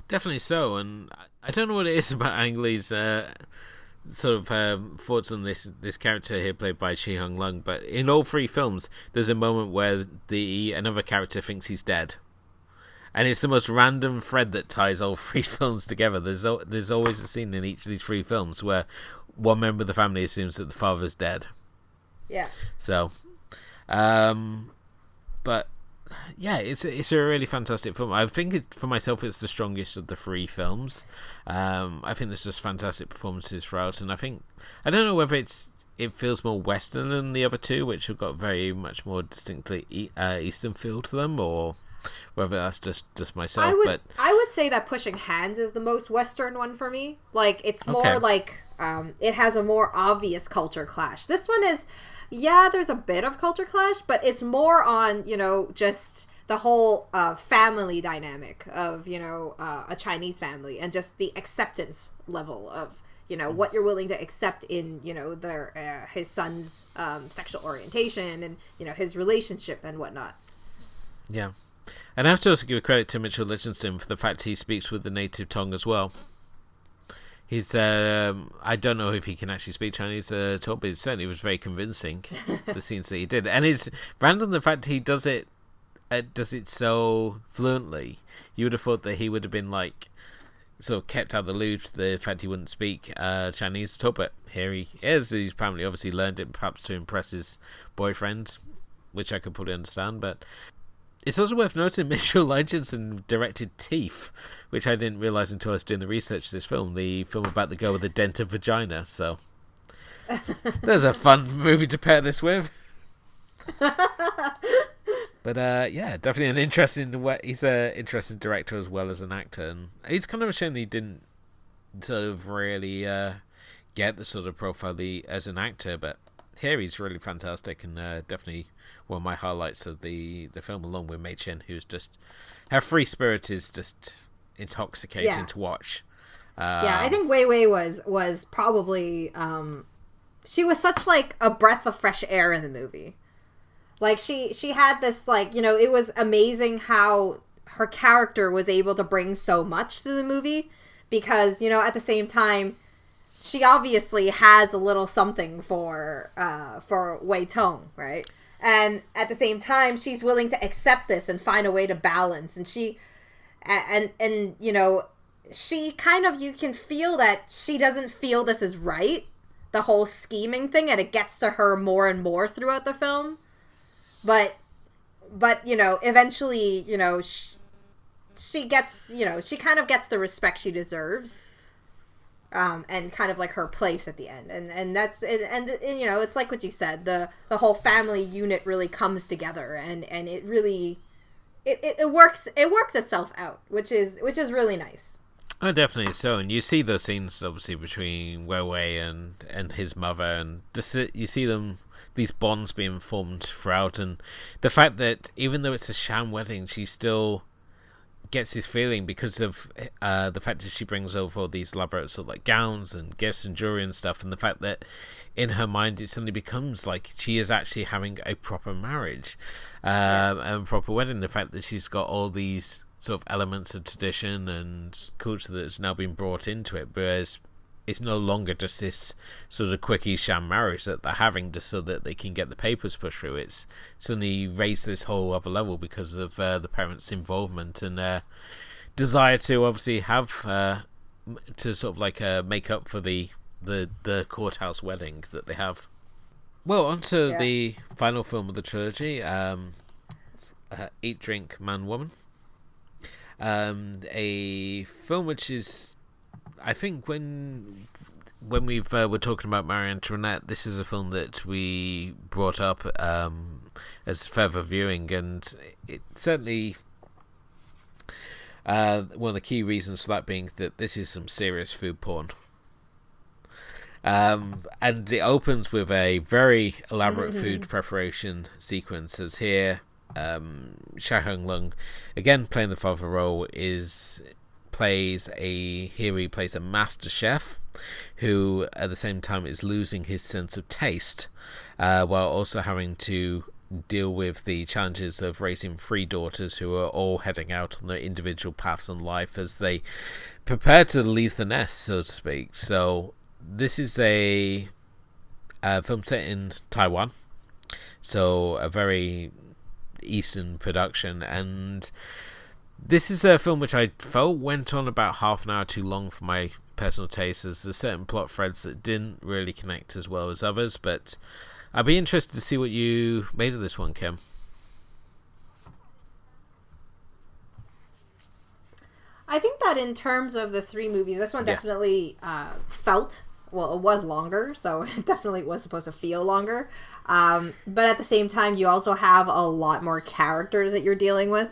Definitely so, and I don't know what it is about Ang Lee's sort of thoughts on this character here played by Sihung Lung, but in all three films, there's a moment where another character thinks he's dead. And it's the most random thread that ties all three films together. There's always a scene in each of these three films where one member of the family assumes that the father's dead. Yeah. So, but yeah, it's a really fantastic film. I think for myself, it's the strongest of the three films. I think there's just fantastic performances throughout, and I don't know whether it feels more Western than the other two, which have got very much more distinctly Eastern feel to them, or whether that's just myself. I would say that Pushing Hands is the most Western one for me. Like, it's more like it has a more obvious culture clash. This one is, yeah, there's a bit of culture clash, but it's more on, you know, just the whole family dynamic of, you know, a Chinese family, and just the acceptance level of, you know, what you're willing to accept in, you know, his son's sexual orientation and, you know, his relationship and whatnot. Yeah. And I have to also give credit to Mitchell Lichtenstein for the fact he speaks with the native tongue as well. He's, I don't know if he can actually speak Chinese at all, but it certainly was very convincing, the scenes that he did. And it's random the fact he does it so fluently. You would have thought that he would have been, like, sort of kept out of the loop, the fact he wouldn't speak Chinese at all, but here he is. He's apparently obviously learned it perhaps to impress his boyfriend, which I could probably understand, but... It's also worth noting Mitchell Lichtenstein directed Teeth, which I didn't realise until I was doing the research for this film, the film about the girl with the dented vagina, so there's a fun movie to pair this with. But yeah, definitely an interesting... He's an interesting director as well as an actor, and it's kind of a shame that he didn't sort of really get the sort of profile as an actor, but here he's really fantastic, and definitely one of my highlights of the film, along with Mei Chen, who's just... Her free spirit is just intoxicating to watch. Yeah, I think Wei-Wei was probably... she was such, like, a breath of fresh air in the movie. Like, she had this, like, you know, it was amazing how her character was able to bring so much to the movie, because, you know, at the same time, she obviously has a little something for Wai-Tung, right? And at the same time, she's willing to accept this and find a way to balance. And she kind of, you can feel that she doesn't feel this is right, the whole scheming thing, and it gets to her more and more throughout the film. But eventually, she gets, she kind of gets the respect she deserves. And kind of like her place at the end. And that's it. And it's like what you said, the whole family unit really comes together, and it really, it works itself out, which is really nice. Oh, definitely so. And you see those scenes, obviously, between Wei-Wei and his mother, and you see these bonds being formed throughout, and the fact that even though it's a sham wedding, she still gets this feeling because of the fact that she brings over all these elaborate sort of like gowns and gifts and jewelry and stuff, and the fact that in her mind it suddenly becomes like she is actually having a proper marriage and a proper wedding. The fact that she's got all these sort of elements of tradition and culture that's now been brought into it, whereas it's no longer just this sort of quickie sham marriage that they're having just so that they can get the papers pushed through. It's suddenly raised this whole other level because of the parents' involvement and desire to obviously have to sort of like make up for the courthouse wedding that they have. Well, on to the final film of the trilogy, Eat, Drink, Man, Woman. A film which is, I think when we're talking about Marie Antoinette, this is a film that we brought up as further viewing, and it certainly one of the key reasons for that being that this is some serious food porn. And it opens with a very elaborate food preparation sequence, as here Sihung Lung, again playing the father role, plays a master chef who at the same time is losing his sense of taste while also having to deal with the challenges of raising three daughters who are all heading out on their individual paths in life as they prepare to leave the nest, so to speak. So this is a film set in Taiwan, so a very Eastern production, and this is a film which I felt went on about half an hour too long for my personal taste, as there's certain plot threads that didn't really connect as well as others, but I'd be interested to see what you made of this one, Kim. I think that in terms of the three movies, this one definitely felt, well, it was longer, so it definitely was supposed to feel longer. But at the same time, you also have a lot more characters that you're dealing with.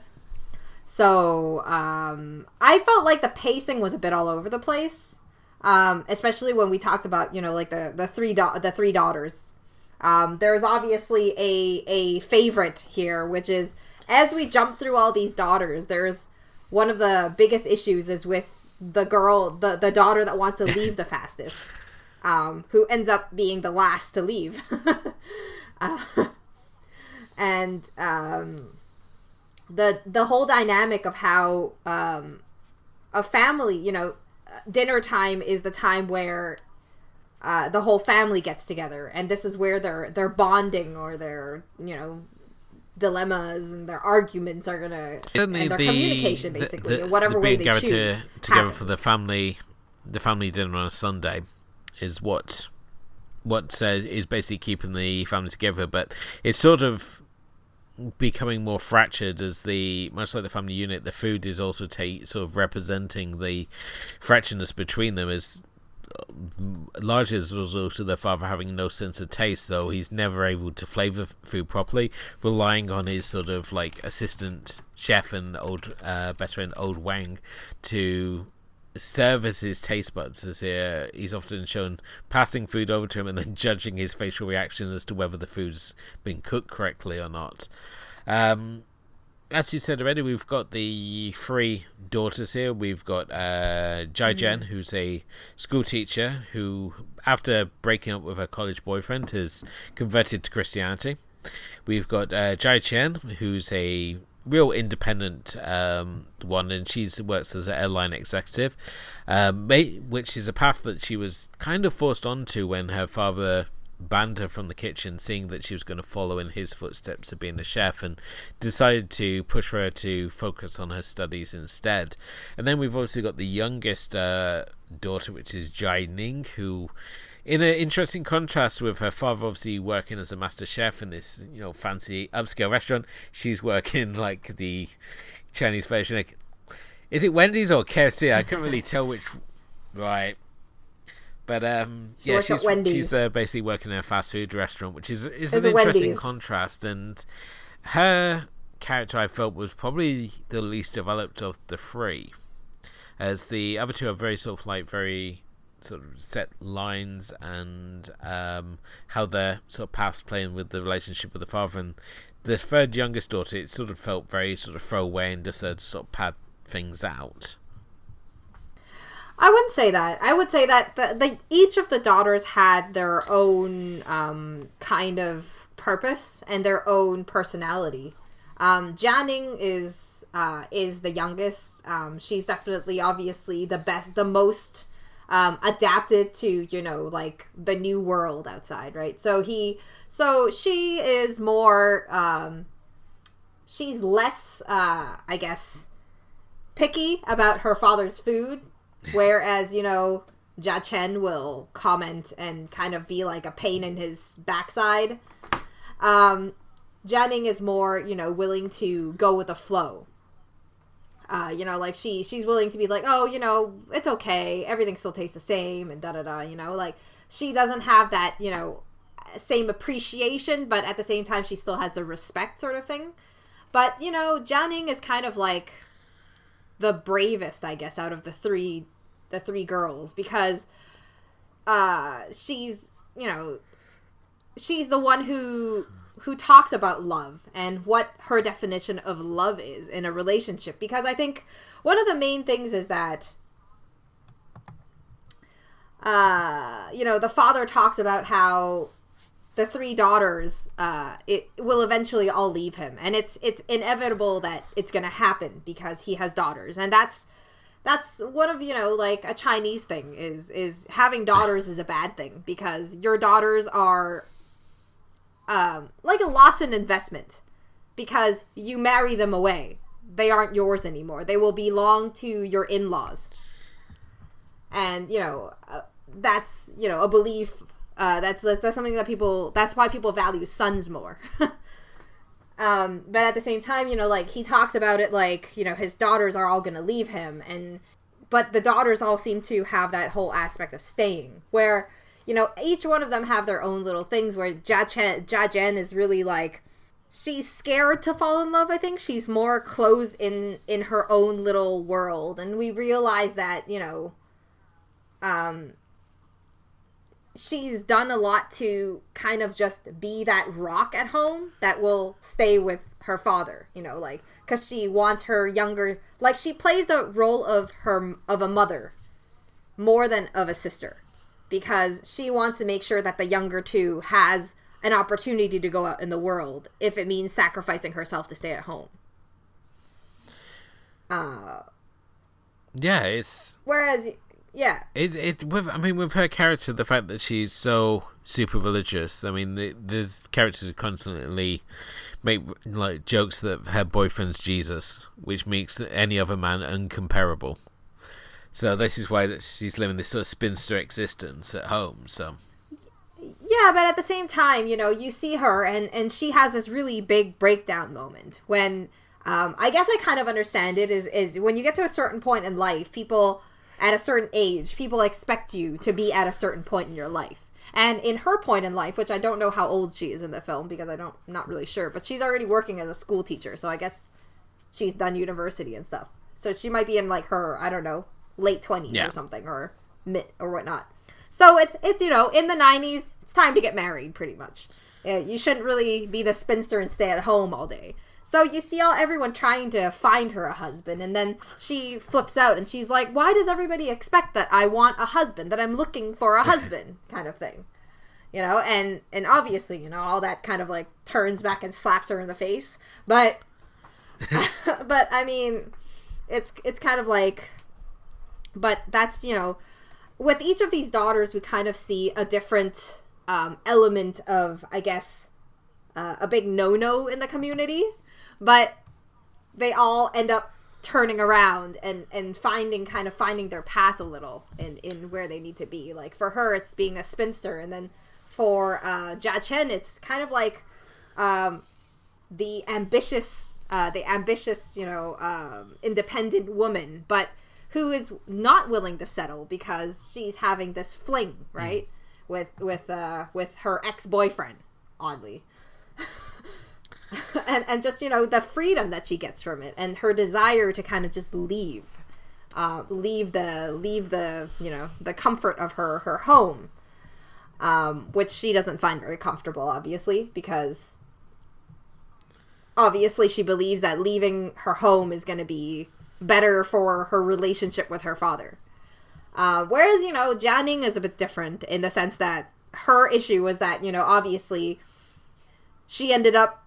So I felt like the pacing was a bit all over the place, especially when we talked about, like the three daughters. There's obviously a favorite here, which is, as we jump through all these daughters, there's one of the biggest issues is with the girl, the daughter that wants to leave the fastest, who ends up being the last to leave. And the whole dynamic of how a family, dinner time is the time where the whole family gets together, and this is where their bonding or their dilemmas and their arguments are gonna, and their communication basically, or whatever way they choose together for the family dinner on a Sunday is what is basically keeping the family together, but it's sort of becoming more fractured as much like the family unit, the food is also sort of representing the fracturedness between them, as largely as a result of their father having no sense of taste, so he's never able to flavor food properly, relying on his sort of like assistant chef and old veteran Old Wang to serve as his taste buds, as he's often shown passing food over to him and then judging his facial reaction as to whether the food's been cooked correctly or not. As you said already, we've got the three daughters here. We've got Jai Jen, who's a school teacher who, after breaking up with her college boyfriend, has converted to Christianity. We've got Jai Chen, who's a real independent one, and she works as an airline executive, which is a path that she was kind of forced onto when her father banned her from the kitchen, seeing that she was going to follow in his footsteps of being a chef, and decided to push her to focus on her studies instead. And then we've also got the youngest daughter, which is Jai Ning, who, in an interesting contrast with her father obviously working as a master chef in this, fancy upscale restaurant, she's working like the Chinese version. Like, is it Wendy's or KFC? I couldn't really tell which. Right. But she's basically working in a fast food restaurant, which is an interesting Wendy's contrast. And her character, I felt, was probably the least developed of the three, as the other two are very sort of set lines, and how their sort of paths playing with the relationship with the father. And the third youngest daughter, it sort of felt very sort of throwaway and just to sort of pad things out. I wouldn't say that. I would say that each of the daughters had their own kind of purpose and their own personality. Jianing is the youngest. She's definitely, obviously, the best, the most adapted to, like the new world outside, right? So she is more, she's less, I guess, picky about her father's food. Whereas, Jia Chen will comment and kind of be like a pain in his backside. Jianing is more, willing to go with the flow. Like she's willing to be like, oh, it's okay. Everything still tastes the same and da-da-da, like she doesn't have that, same appreciation, but at the same time, she still has the respect sort of thing. But, Jianing is kind of like the bravest, I guess, out of the three girls, because she's the one who talks about love and what her definition of love is in a relationship. Because I think one of the main things is that the father talks about how the three daughters it will eventually all leave him, and it's inevitable that it's gonna happen because he has daughters. And that's one of, like a Chinese thing is having daughters is a bad thing, because your daughters are like a loss in investment, because you marry them away. They aren't yours anymore. They will belong to your in-laws. And, that's, a belief. That's something that that's why people value sons more. But at the same time, like he talks about it like, his daughters are all going to leave him, but the daughters all seem to have that whole aspect of staying, where, each one of them have their own little things, where Jia Zhen is really like, she's scared to fall in love. I think she's more closed in her own little world. And we realize that, she's done a lot to kind of just be that rock at home that will stay with her father, like, because she wants her younger, like, she plays the role of a mother more than of a sister, because she wants to make sure that the younger two has an opportunity to go out in the world, if it means sacrificing herself to stay at home. Yeah, it's... Whereas... Yeah. With her character, the fact that she's so super religious, the characters constantly make like jokes that her boyfriend's Jesus, which makes any other man uncomparable. So this is why that she's living this sort of spinster existence at home. So yeah, but at the same time, you see her and she has this really big breakdown moment when I guess I kind of understand it is when you get to a certain point in life, people at a certain age, people expect you to be at a certain point in your life. And in her point in life, which I don't know how old she is in the film, because I'm not really sure, but she's already working as a school teacher, so I guess she's done university and stuff. So she might be in like her, I don't know, late 20s or something, or mid or whatnot. So it's in the 90s, it's time to get married, pretty much. You shouldn't really be the spinster and stay at home all day. So you see everyone trying to find her a husband, and then she flips out and she's like, why does everybody expect that I want a husband, that I'm looking for a husband, kind of thing. And obviously, all that kind of like turns back and slaps her in the face. But but I mean, it's kind of like, but that's, with each of these daughters, we kind of see a different element of, I guess, a big no-no in the community, but they all end up turning around and finding their path a little in where they need to be. Like for her, it's being a spinster, and then for Jia Chen, it's kind of like the ambitious, independent woman, but who is not willing to settle because she's having this fling, right, with her ex-boyfriend, oddly. and just, the freedom that she gets from it, and her desire to kind of just leave the comfort of her home, which she doesn't find very comfortable, obviously, because obviously she believes that leaving her home is going to be better for her relationship with her father. Whereas, Jia Ning is a bit different in the sense that her issue was that, obviously she ended up,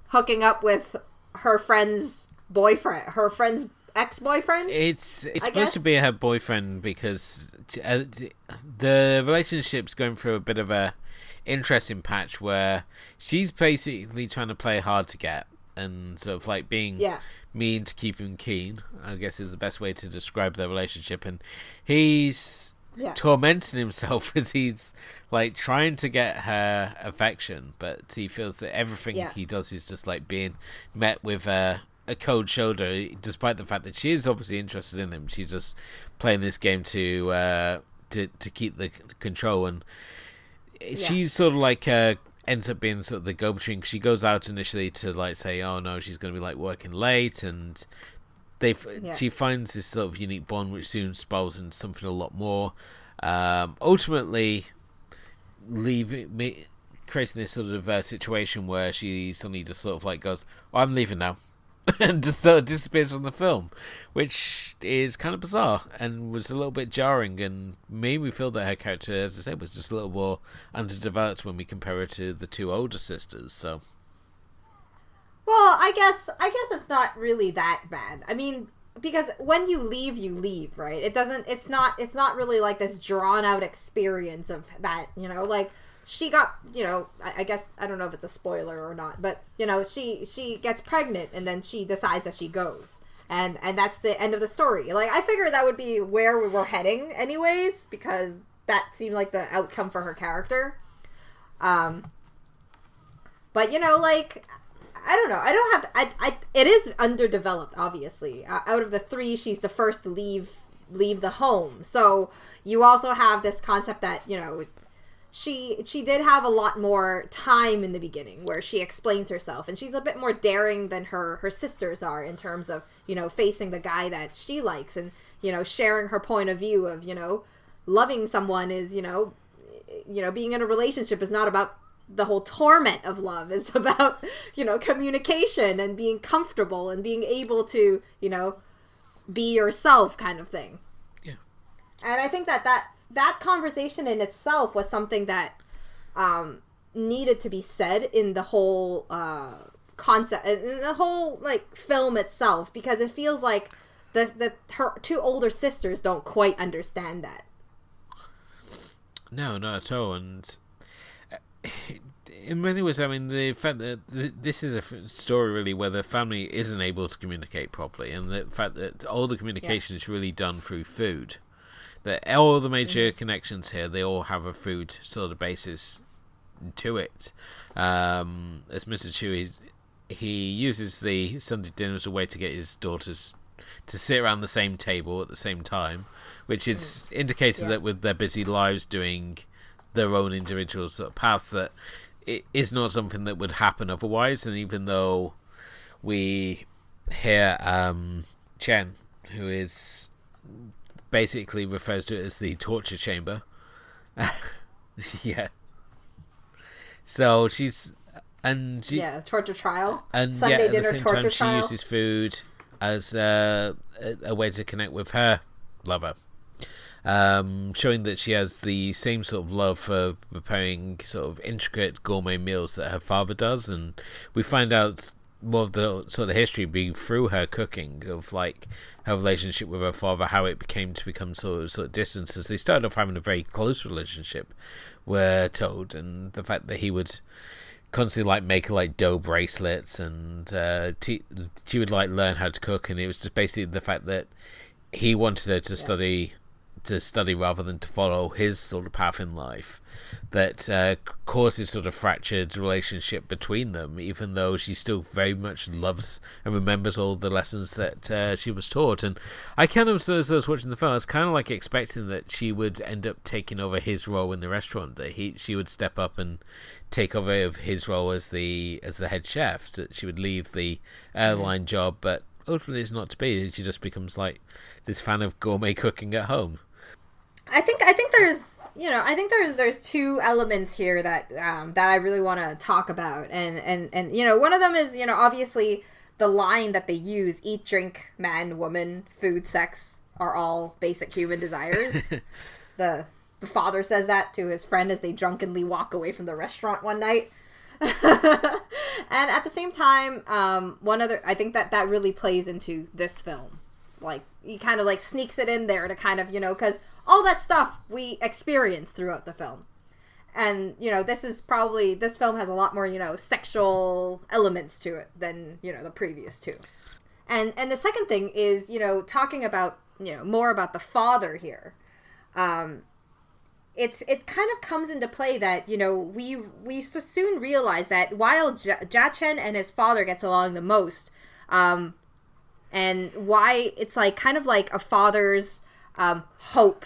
hooking up with her friend's boyfriend, her friend's ex-boyfriend. It's supposed to be her boyfriend because the relationship's going through a bit of a interesting patch where she's basically trying to play hard to get and sort of like being mean to keep him keen, I guess is the best way to describe their relationship, and he's tormenting himself as he's like trying to get her affection, but he feels that everything he does is just like being met with a cold shoulder, despite the fact that she is obviously interested in him. She's just playing this game to keep the control, and she's sort of like ends up being sort of the go-between. She goes out initially to like say, oh no, she's going to be like working late, and she finds this sort of unique bond which soon spirals into something a lot more, ultimately creating this sort of situation where she suddenly just sort of like goes, oh, I'm leaving now, and just sort of disappears from the film, which is kind of bizarre and was a little bit jarring, and made me feel that her character, as I said, was just a little more underdeveloped when we compare her to the two older sisters. So, well, I guess it's not really that bad. I mean, because when you leave, right? It's not really like this drawn out experience of that, like she got, I guess, I don't know if it's a spoiler or not, but she gets pregnant and then she decides that she goes. And that's the end of the story. Like, I figured that would be where we were heading anyways, because that seemed like the outcome for her character. But, like, I don't know. I don't have... it is underdeveloped, obviously. Out of the three, she's the first to leave the home. So, you also have this concept that, she did have a lot more time in the beginning where she explains herself, and she's a bit more daring than her sisters are in terms of, facing the guy that she likes, and, sharing her point of view of, loving someone is, being in a relationship is not about the whole torment of love. It's about, communication and being comfortable and being able to, be yourself kind of thing. Yeah. And I think that conversation in itself was something that needed to be said in the whole concept, in the whole like film itself, because it feels like her two older sisters don't quite understand that. No, not at all. And in many ways, I mean, the fact that this is a story really where the family isn't able to communicate properly, and the fact that all the communication is really done through food. That all the major connections here, they all have a food sort of basis to it. As Mr. Chu, he uses the Sunday dinner as a way to get his daughters to sit around the same table at the same time, which is indicated that with their busy lives doing their own individual sort of paths, that it is not something that would happen otherwise. And even though we hear Chen, who is basically refers to it as the torture chamber. So she's torture trial. And Sunday at the dinner same torture time, trial. she uses food as a way to connect with her lover, showing that she has the same sort of love for preparing sort of intricate gourmet meals that her father does. And we find out more of the sort of history being through her cooking of like her relationship with her father, how it become sort of distant as they started off having a very close relationship, we're told, and the fact that he would constantly like make her like dough bracelets, and she would like learn how to cook, and it was just basically the fact that he wanted her to study rather than to follow his sort of path in life, that causes sort of fractured relationship between them, even though she still very much loves and remembers all the lessons that she was taught. And I kind of, as I was watching the film, I was kind of like expecting that she would end up taking over his role in the restaurant, that she would step up and take over his role as the head chef, that she would leave the airline job, but ultimately it's not to be. She just becomes like this fan of gourmet cooking at home. I think there's two elements here that I really want to talk about, and one of them is obviously the line that they use: eat, drink, man, woman, food, sex are all basic human desires. The father says that to his friend as they drunkenly walk away from the restaurant one night. And at the same time, I think that really plays into this film. Like, he kind of like sneaks it in there to kind of, because all that stuff we experience throughout the film. And, this film has a lot more, sexual elements to it than, the previous two. And the second thing is, talking about, more about the father here. It kind of comes into play that, we soon realize that while Jia Chen and his father gets along the most, and why it's like kind of like a father's hope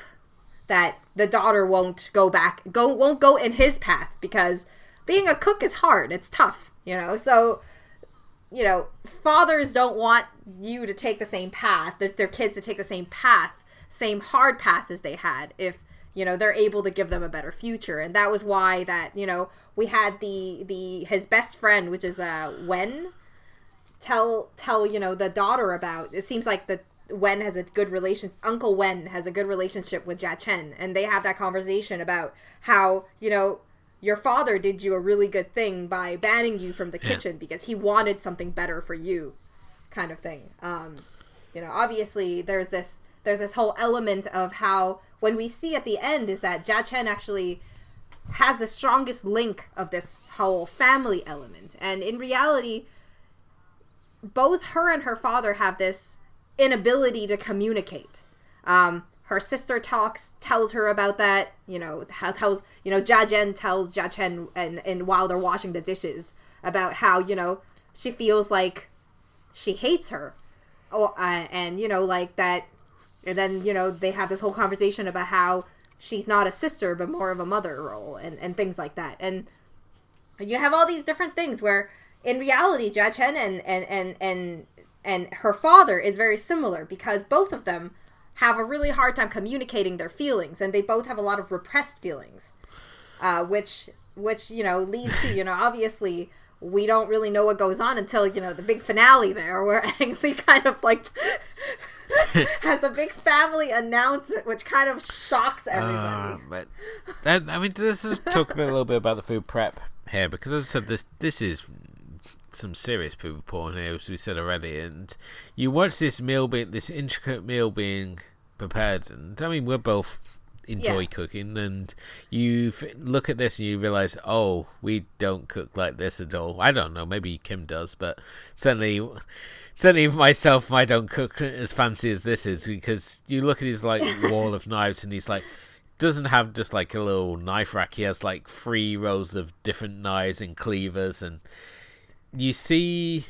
that the daughter won't go in his path, because being a cook is hard. It's tough, So, fathers don't want you to take the same path, their kids to take the same path, same hard path as they had, if they're able to give them a better future. And that was why that we had his best friend, which is Wen, tell the daughter about. It seems like Wen has a good Uncle Wen has a good relationship with Jia Chen, and they have that conversation about how your father did you a really good thing by banning you from the kitchen because he wanted something better for you, kind of thing. Obviously there's this whole element of how, when we see at the end, is that Jia Chen actually has the strongest link of this whole family element, and in reality both her and her father have this inability to communicate. Her sister tells her about that, Jia Chen tells Jia Chen, and while they're washing the dishes, about how, she feels like she hates her. Like that. And then, they have this whole conversation about how she's not a sister, but more of a mother role, and things like that. And you have all these different things where, in reality, Jia Chen and her father is very similar, because both of them have a really hard time communicating their feelings, and they both have a lot of repressed feelings, which leads to, obviously we don't really know what goes on until, the big finale there, where Ang Lee kind of like has a big family announcement, which kind of shocks everybody. But let's just talk a little bit about the food prep here, because as I said, this is some serious food porn here, as we said already, and you watch this intricate meal being prepared, and I mean, we're both enjoy cooking, and you look at this and you realize, oh, we don't cook like this at all. I don't know, maybe Kim does, but certainly myself, I don't cook as fancy as this is, because you look at his like wall of knives, and he's like, doesn't have just like a little knife rack, he has like 3 rows of different knives and cleavers, and you see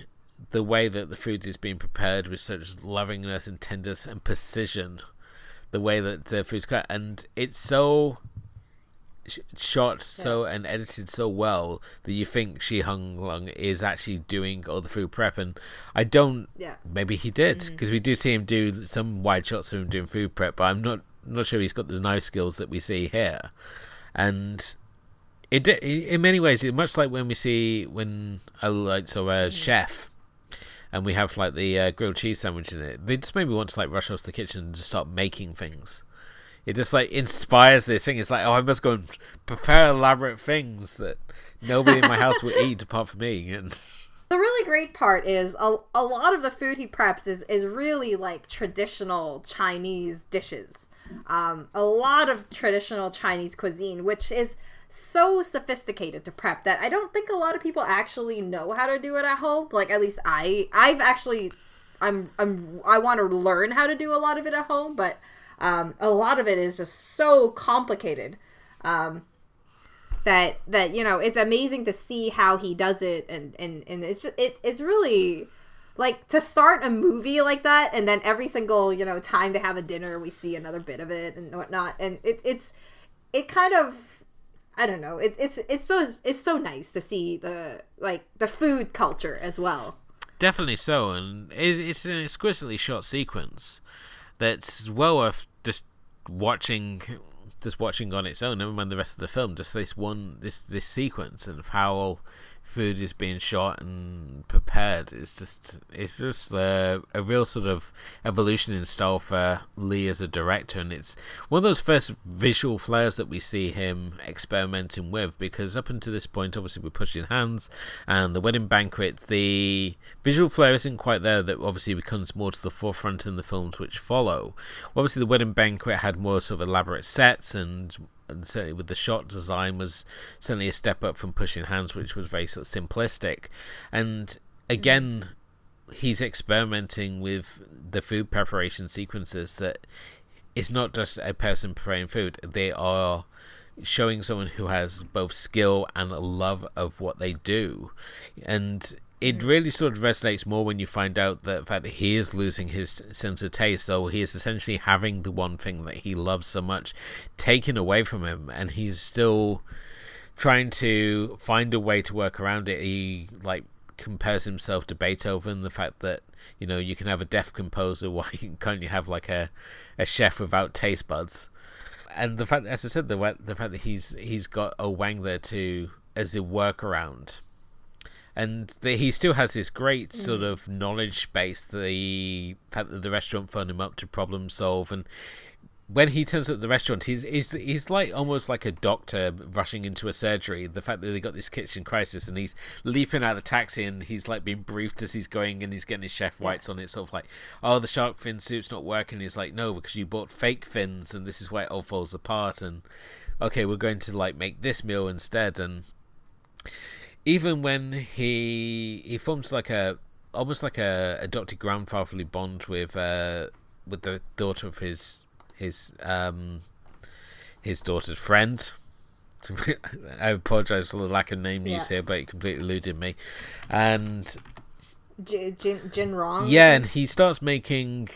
the way that the food is being prepared with such lovingness and tenderness and precision, the way that the food's cut, and it's so shot and edited so well that you think Sihung Lung is actually doing all the food prep. And I don't, maybe he did, because we do see him do some wide shots of him doing food prep, but I'm not sure he's got the knife skills that we see here. And in many ways, it's much like when I saw a chef, and we have like the grilled cheese sandwich in it. They just made me want to like rush off to the kitchen and just start making things. It just like inspires this thing. It's like, oh, I must go and prepare elaborate things that nobody in my house would eat apart from me. And the really great part is a lot of the food he preps is really like traditional Chinese dishes. A lot of traditional Chinese cuisine, which is so sophisticated to prep that I don't think a lot of people actually know how to do it at home. Like, at least I want to learn how to do a lot of it at home, but a lot of it is just so complicated that you know, it's amazing to see how he does it, and it's just it's really like to start a movie like that, and then every single, you know, time to have a dinner we see another bit of it and whatnot, and it kind of, I don't know, it's so nice to see the food culture as well. Definitely so, and it's an exquisitely shot sequence that's well worth just watching on its own. Never mind the rest of the film. Just this sequence and of how food is being shot and prepared. It's just a real sort of evolution in style for Lee as a director, and it's one of those first visual flares that we see him experimenting with, because up until this point, obviously, we're Pushing Hands and the Wedding Banquet, the visual flair isn't quite there. That obviously becomes more to the forefront in the films which follow. Obviously, the Wedding Banquet had more sort of elaborate sets, and certainly with the shot design was certainly a step up from Pushing Hands, which was very sort of simplistic. And again, he's experimenting with the food preparation sequences, that it's not just a person preparing food. They are showing someone who has both skill and a love of what they do. And it really sort of resonates more when you find out the fact that he is losing his sense of taste. So he is essentially having the one thing that he loves so much taken away from him, and he's still trying to find a way to work around it. He compares himself to Beethoven, the fact that, you know, you can have a deaf composer, why can't you have like a chef without taste buds? And the fact, as I said, the fact that he's got a Wang there too as a workaround. And he still has this great sort of knowledge base, the fact that the restaurant phoned him up to problem solve. And when he turns up at the restaurant, he's like almost like a doctor rushing into a surgery. The fact that they got this kitchen crisis, and he's leaping out of the taxi, and he's like being briefed as he's going, and he's getting his chef whites on it, sort of like, oh, the shark fin soup's not working. He's like, no, because you bought fake fins, and this is why it all falls apart. And okay, we're going to like make this meal instead. And even when he forms almost like a adopted grandfatherly bond with the daughter of his daughter's friend. I apologize for the lack of name use here, but it completely eluded me. And Jin Rong. Yeah, and he starts making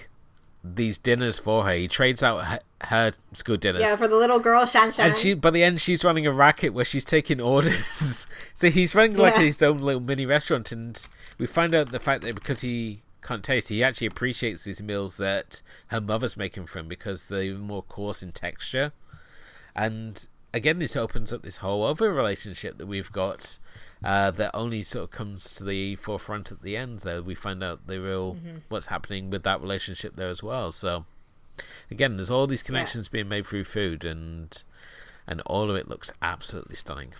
these dinners for her. He trades out her school dinners. Yeah, for the little girl, Shan Shan. And by the end, she's running a racket where she's taking orders. So he's running like his own little mini restaurant, and we find out the fact that because he can't taste, he actually appreciates these meals that her mother's making for him, because they're more coarse in texture. And again, this opens up this whole other relationship that we've got that only sort of comes to the forefront at the end. There we find out the real what's happening with that relationship there as well. So again, there's all these connections being made through food, and all of it looks absolutely stunning.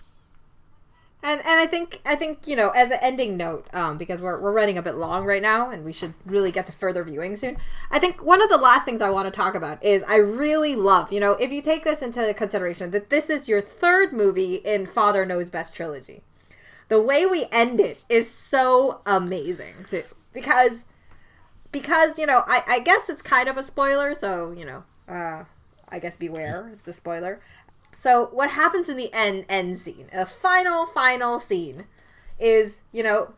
And I think you know, as an ending note, because we're running a bit long right now, and we should really get to further viewing soon. I think one of the last things I want to talk about is I really love, you know, if you take this into consideration, that this is your third movie in Father Knows Best trilogy. The way we end it is so amazing too, because you know, I guess it's kind of a spoiler, so you know, I guess beware, it's a spoiler. So what happens in the end scene, a final scene, is, you know,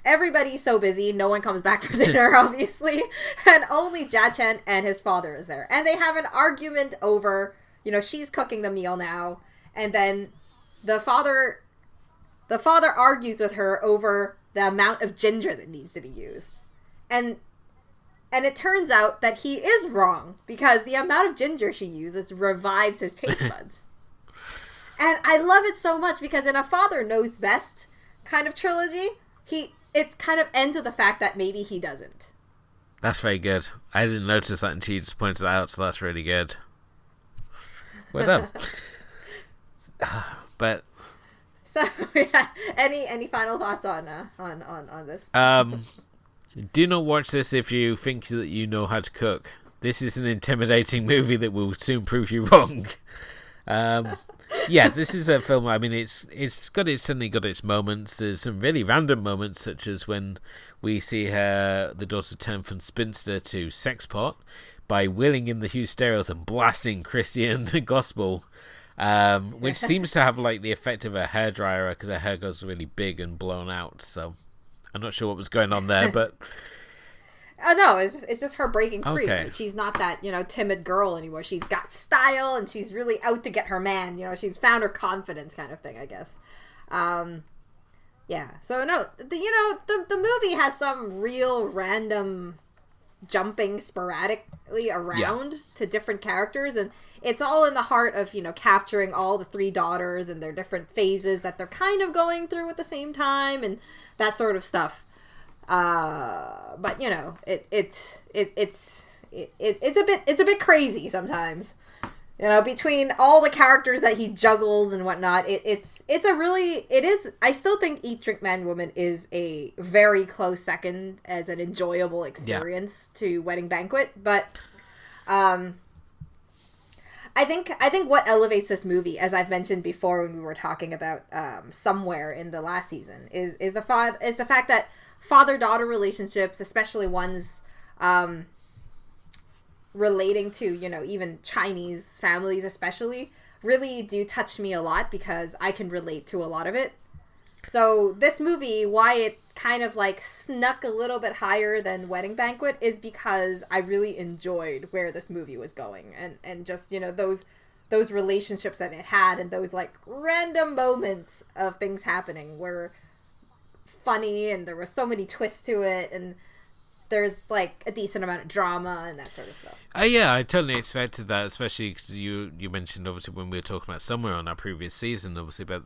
everybody's so busy, no one comes back for dinner, obviously, and only Jia Chen and his father is there. And they have an argument over, you know, she's cooking the meal now, and then the father argues with her over the amount of ginger that needs to be used. And it turns out that he is wrong, because the amount of ginger she uses revives his taste buds. And I love it so much, because in a Father Knows Best kind of trilogy, it kind of ends with the fact that maybe he doesn't. That's very good. I didn't notice that until you just pointed that out, so that's really good. Well done. But So yeah, any final thoughts on this? Do not watch this if you think that you know how to cook. This is an intimidating movie that will soon prove you wrong. Yeah, this is a film. I mean, it's certainly got its moments. There's some really random moments, such as when we see the daughter turn from spinster to sexpot by wheeling in the huge stereos and blasting Christian gospel, which seems to have like the effect of a hairdryer because her hair goes really big and blown out. So I'm not sure what was going on there, but. No, it's just her breaking free. Okay. Right? She's not that, timid girl anymore. She's got style and she's really out to get her man. She's found her confidence kind of thing, I guess. Yeah. So no, the movie has some real random jumping sporadically around to different characters, and it's all in the heart of, capturing all the three daughters and their different phases that they're kind of going through at the same time and that sort of stuff. But it's a bit crazy sometimes, between all the characters that he juggles and whatnot. I still think Eat, Drink, Man, Woman is a very close second as an enjoyable experience to Wedding Banquet, but I think what elevates this movie, as I've mentioned before when we were talking about Somewhere in the last season, is the fact that father-daughter relationships, especially ones relating to, even Chinese families especially, really do touch me a lot because I can relate to a lot of it. So this movie, why it kind of like snuck a little bit higher than Wedding Banquet, is because I really enjoyed where this movie was going, and just, those relationships that it had, and those like random moments of things happening were funny, and there were so many twists to it, and there's like a decent amount of drama and that sort of stuff. Yeah, I totally expected that, especially because you mentioned obviously when we were talking about Somewhere on our previous season, obviously about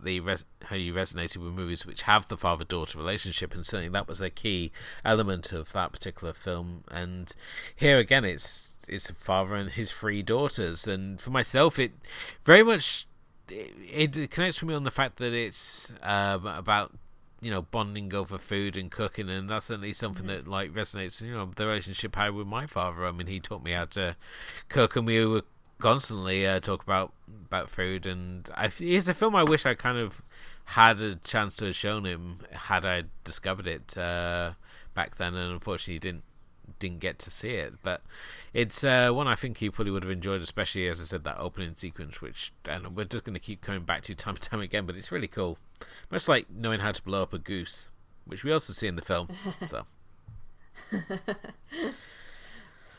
how you resonated with movies which have the father-daughter relationship, and certainly that was a key element of that particular film. And here again, it's a father and his three daughters, and for myself, it very much it connects with me on the fact that it's about bonding over food and cooking, and that's certainly something that like resonates. The relationship I had with my father. I mean, he taught me how to cook, and we would constantly talk about food. And it's a film I wish I kind of had a chance to have shown him had I discovered it back then, and unfortunately didn't get to see it. But it's one I think he probably would have enjoyed, especially, as I said, that opening sequence, which we're just going to keep coming back to time and time again, but it's really cool. Much like knowing how to blow up a goose, which we also see in the film. So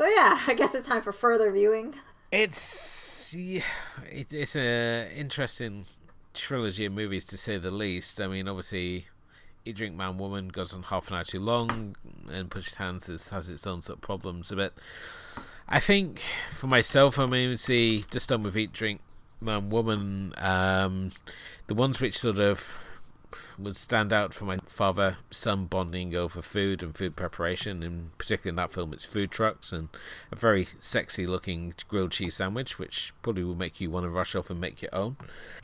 yeah, I guess it's time for further viewing. It's an interesting trilogy of movies, to say the least. I mean, obviously, Eat, Drink, Man, Woman goes on half an hour too long, and Pushed Hands has its own sort of problems a bit. I think for myself, I mean, see, just on with Eat, Drink, Man, Woman, the ones which sort of would stand out for my father-son bonding over food and food preparation, and particularly in that film, it's food trucks and a very sexy-looking grilled cheese sandwich, which probably will make you want to rush off and make your own.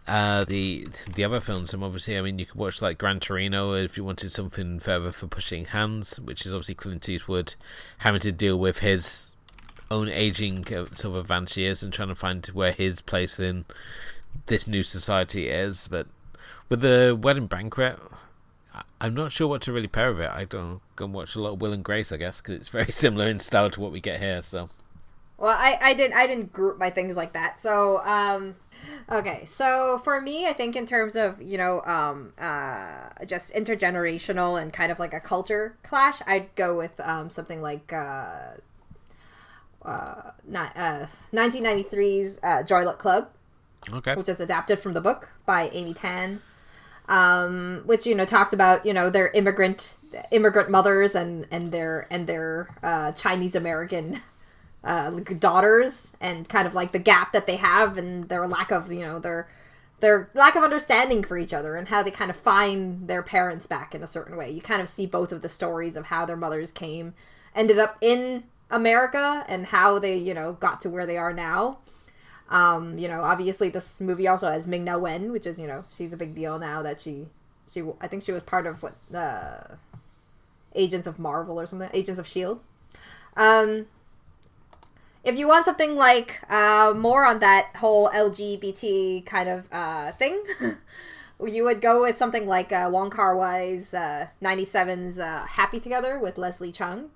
The other films, and obviously, I mean, you could watch like Gran Torino if you wanted something further for Pushing Hands, which is obviously Clint Eastwood having to deal with his own aging sort of advanced years and trying to find where his place in this new society is. But with the Wedding Banquet, I'm not sure what to really pair with it. I don't go and watch a lot of Will and Grace, I guess, because it's very similar in style to what we get here. So, well, I didn't group my things like that. So, okay. So for me, I think in terms of just intergenerational and kind of like a culture clash, I'd go with something like 1993's Joy Luck Club. Okay. Which is adapted from the book by Amy Tan, which talks about their immigrant mothers and their Chinese American daughters, and kind of like the gap that they have and their lack of their lack of understanding for each other, and how they kind of find their parents back in a certain way. You kind of see both of the stories of how their mothers ended up in America, and how they got to where they are now. Obviously this movie also has Ming Na Wen, which is, she's a big deal now that she I think she was part of Agents of Marvel or something, Agents of S.H.I.E.L.D. If you want something like more on that whole LGBT kind of thing, you would go with something like Wong Kar-wai's 97's Happy Together with Leslie Chung,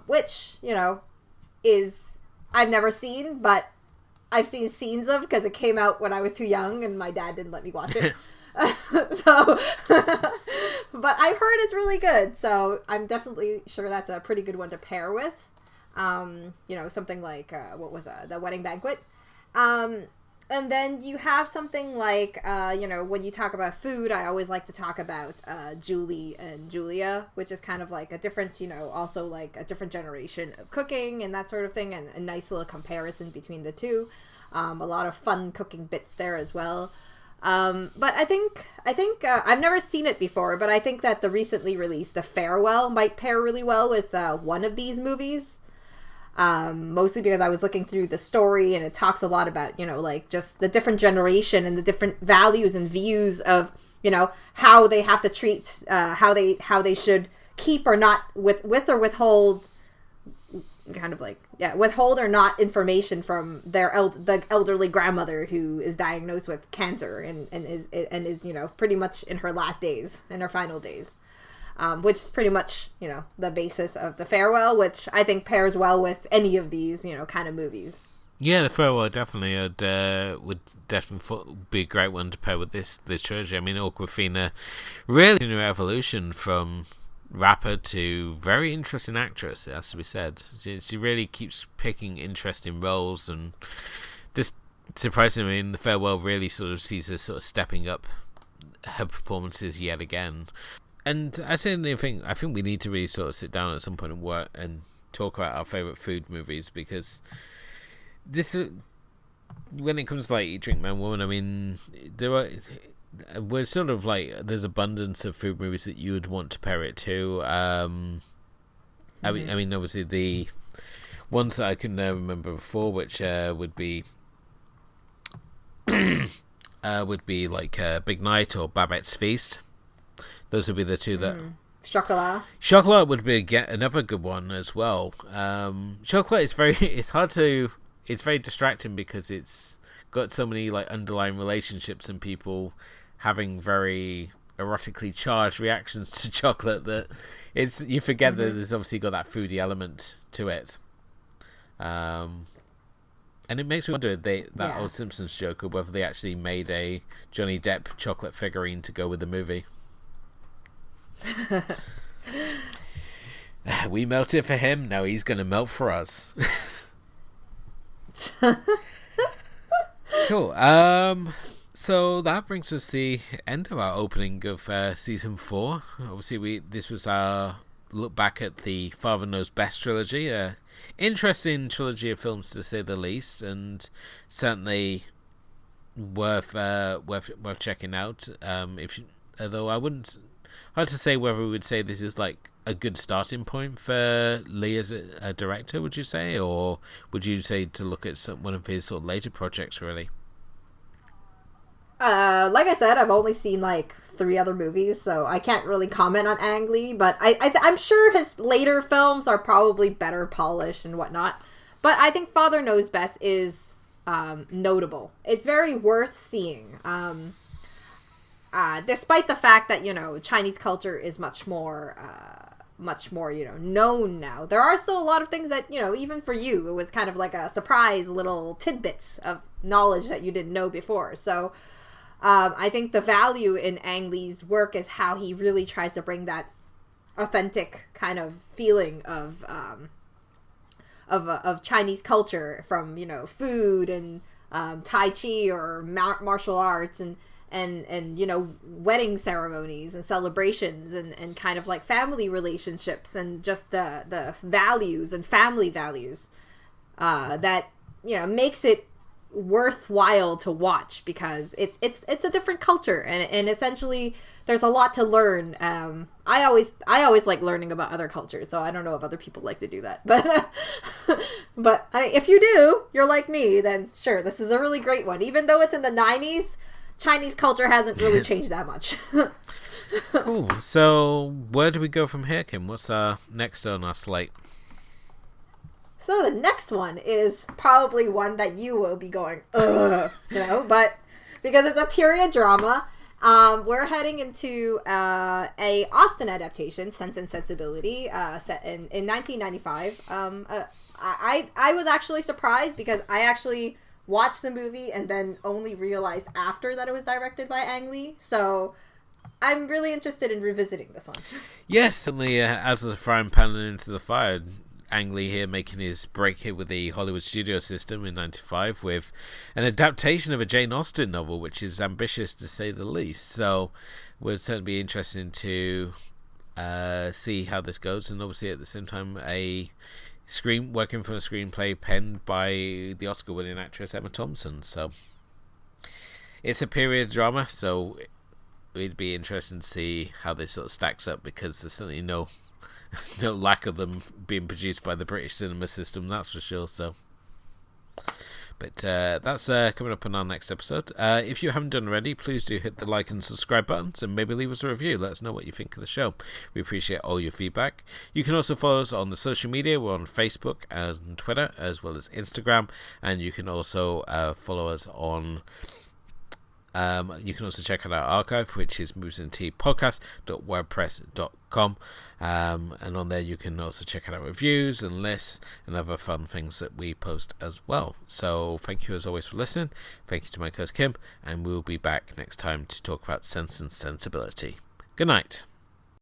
which, is I've never seen, but I've seen scenes of because it came out when I was too young and my dad didn't let me watch it. So, but I've heard it's really good, so I'm definitely sure that's a pretty good one to pair with. Something like the Wedding Banquet. And then you have something like, when you talk about food, I always like to talk about Julie and Julia, which is kind of like a different, also like a different generation of cooking and that sort of thing, and a nice little comparison between the two. A lot of fun cooking bits there as well. But I think I've never seen it before, but I think that the recently released The Farewell might pair really well with one of these movies. Mostly because I was looking through the story and it talks a lot about, like just the different generation and the different values and views of, how they have to treat, how they should keep or not with or withhold, kind of like, withhold or not information from the elderly grandmother who is diagnosed with cancer and is pretty much in her last days, in her final days. Which is pretty much, the basis of The Farewell, which I think pairs well with any of these, kind of movies. Yeah, The Farewell definitely would definitely be a great one to pair with this trilogy. I mean, Awkwafina, really a new evolution from rapper to very interesting actress, it has to be said. She really keeps picking interesting roles, and just surprisingly, in The Farewell really sort of sees her sort of stepping up her performances yet again. And I think we need to really sort of sit down at some point and work and talk about our favorite food movies, because this, when it comes to like Eat, Drink, Man, Woman, I mean, we're sort of like, there's abundance of food movies that you would want to pair it to. I mean, obviously the ones that I couldn't remember before, which would be like Big Night or Babette's Feast. Those would be the two that... Chocolat. Chocolat would be another good one as well. Chocolat is it's very distracting because it's got so many like underlying relationships and people having very erotically charged reactions to chocolate that you forget that there's obviously got that foodie element to it. And it makes me wonder that old Simpsons joke of whether they actually made a Johnny Depp chocolate figurine to go with the movie. We melted for him, now he's gonna melt for us. Cool. So that brings us to the end of our opening of season 4. Obviously this was our look back at the Father Knows Best trilogy, interesting trilogy of films to say the least, and certainly worth checking out. Although I wouldn't, hard to say whether we would say this is like a good starting point for Lee as a director, would you say, or would you say to look at one of his sort of later projects, really? Like I said, I've only seen like 3 other movies, so I can't really comment on Ang Lee, but I'm sure his later films are probably better polished and whatnot. But I think Father Knows Best is notable. It's very worth seeing. Despite the fact that, Chinese culture is much more, known now. There are still a lot of things that, even for you, it was kind of like a surprise little tidbits of knowledge that you didn't know before. So I think the value in Ang Lee's work is how he really tries to bring that authentic kind of feeling of Chinese culture from, food and Tai Chi or martial arts and wedding ceremonies and celebrations and kind of like family relationships and just the values and family values that makes it worthwhile to watch because it's a different culture, and essentially there's a lot to learn. I always like learning about other cultures, so I don't know if other people like to do that, but if you do, you're like me, then sure, this is a really great one. Even though it's in the 90s, Chinese culture hasn't really changed that much. Cool. So where do we go from here, Kim? What's next on our slate? So the next one is probably one that you will be going, ugh, but because it's a period drama, we're heading into a Austen adaptation, Sense and Sensibility, set in 1995. I was actually surprised because I actually watched the movie and then only realized after that it was directed by Ang Lee. So I'm really interested in revisiting this one. Yes, certainly out of the frying pan and into the fire. Ang Lee here making his break here with the Hollywood studio system in 95 with an adaptation of a Jane Austen novel, which is ambitious to say the least. So we'll certainly be interested to see how this goes, and obviously at the same time working from a screenplay penned by the Oscar-winning actress Emma Thompson. So it's a period drama, so it'd be interesting to see how this sort of stacks up, because there's certainly no lack of them being produced by the British cinema system, that's for sure. So, but that's coming up in our next episode. If you haven't done already, please do hit the like and subscribe buttons, and maybe leave us a review. Let us know what you think of the show. We appreciate all your feedback. You can also follow us on the social media. We're on Facebook and Twitter, as well as Instagram, and you can also follow us on... you can also check out our archive, which is movesandteapodcast.wordpress.com, and on there you can also check out our reviews and lists and other fun things that we post as well. So thank you as always for listening. Thank you to my co-host Kim, and we'll be back next time to talk about Sense and Sensibility. Good night.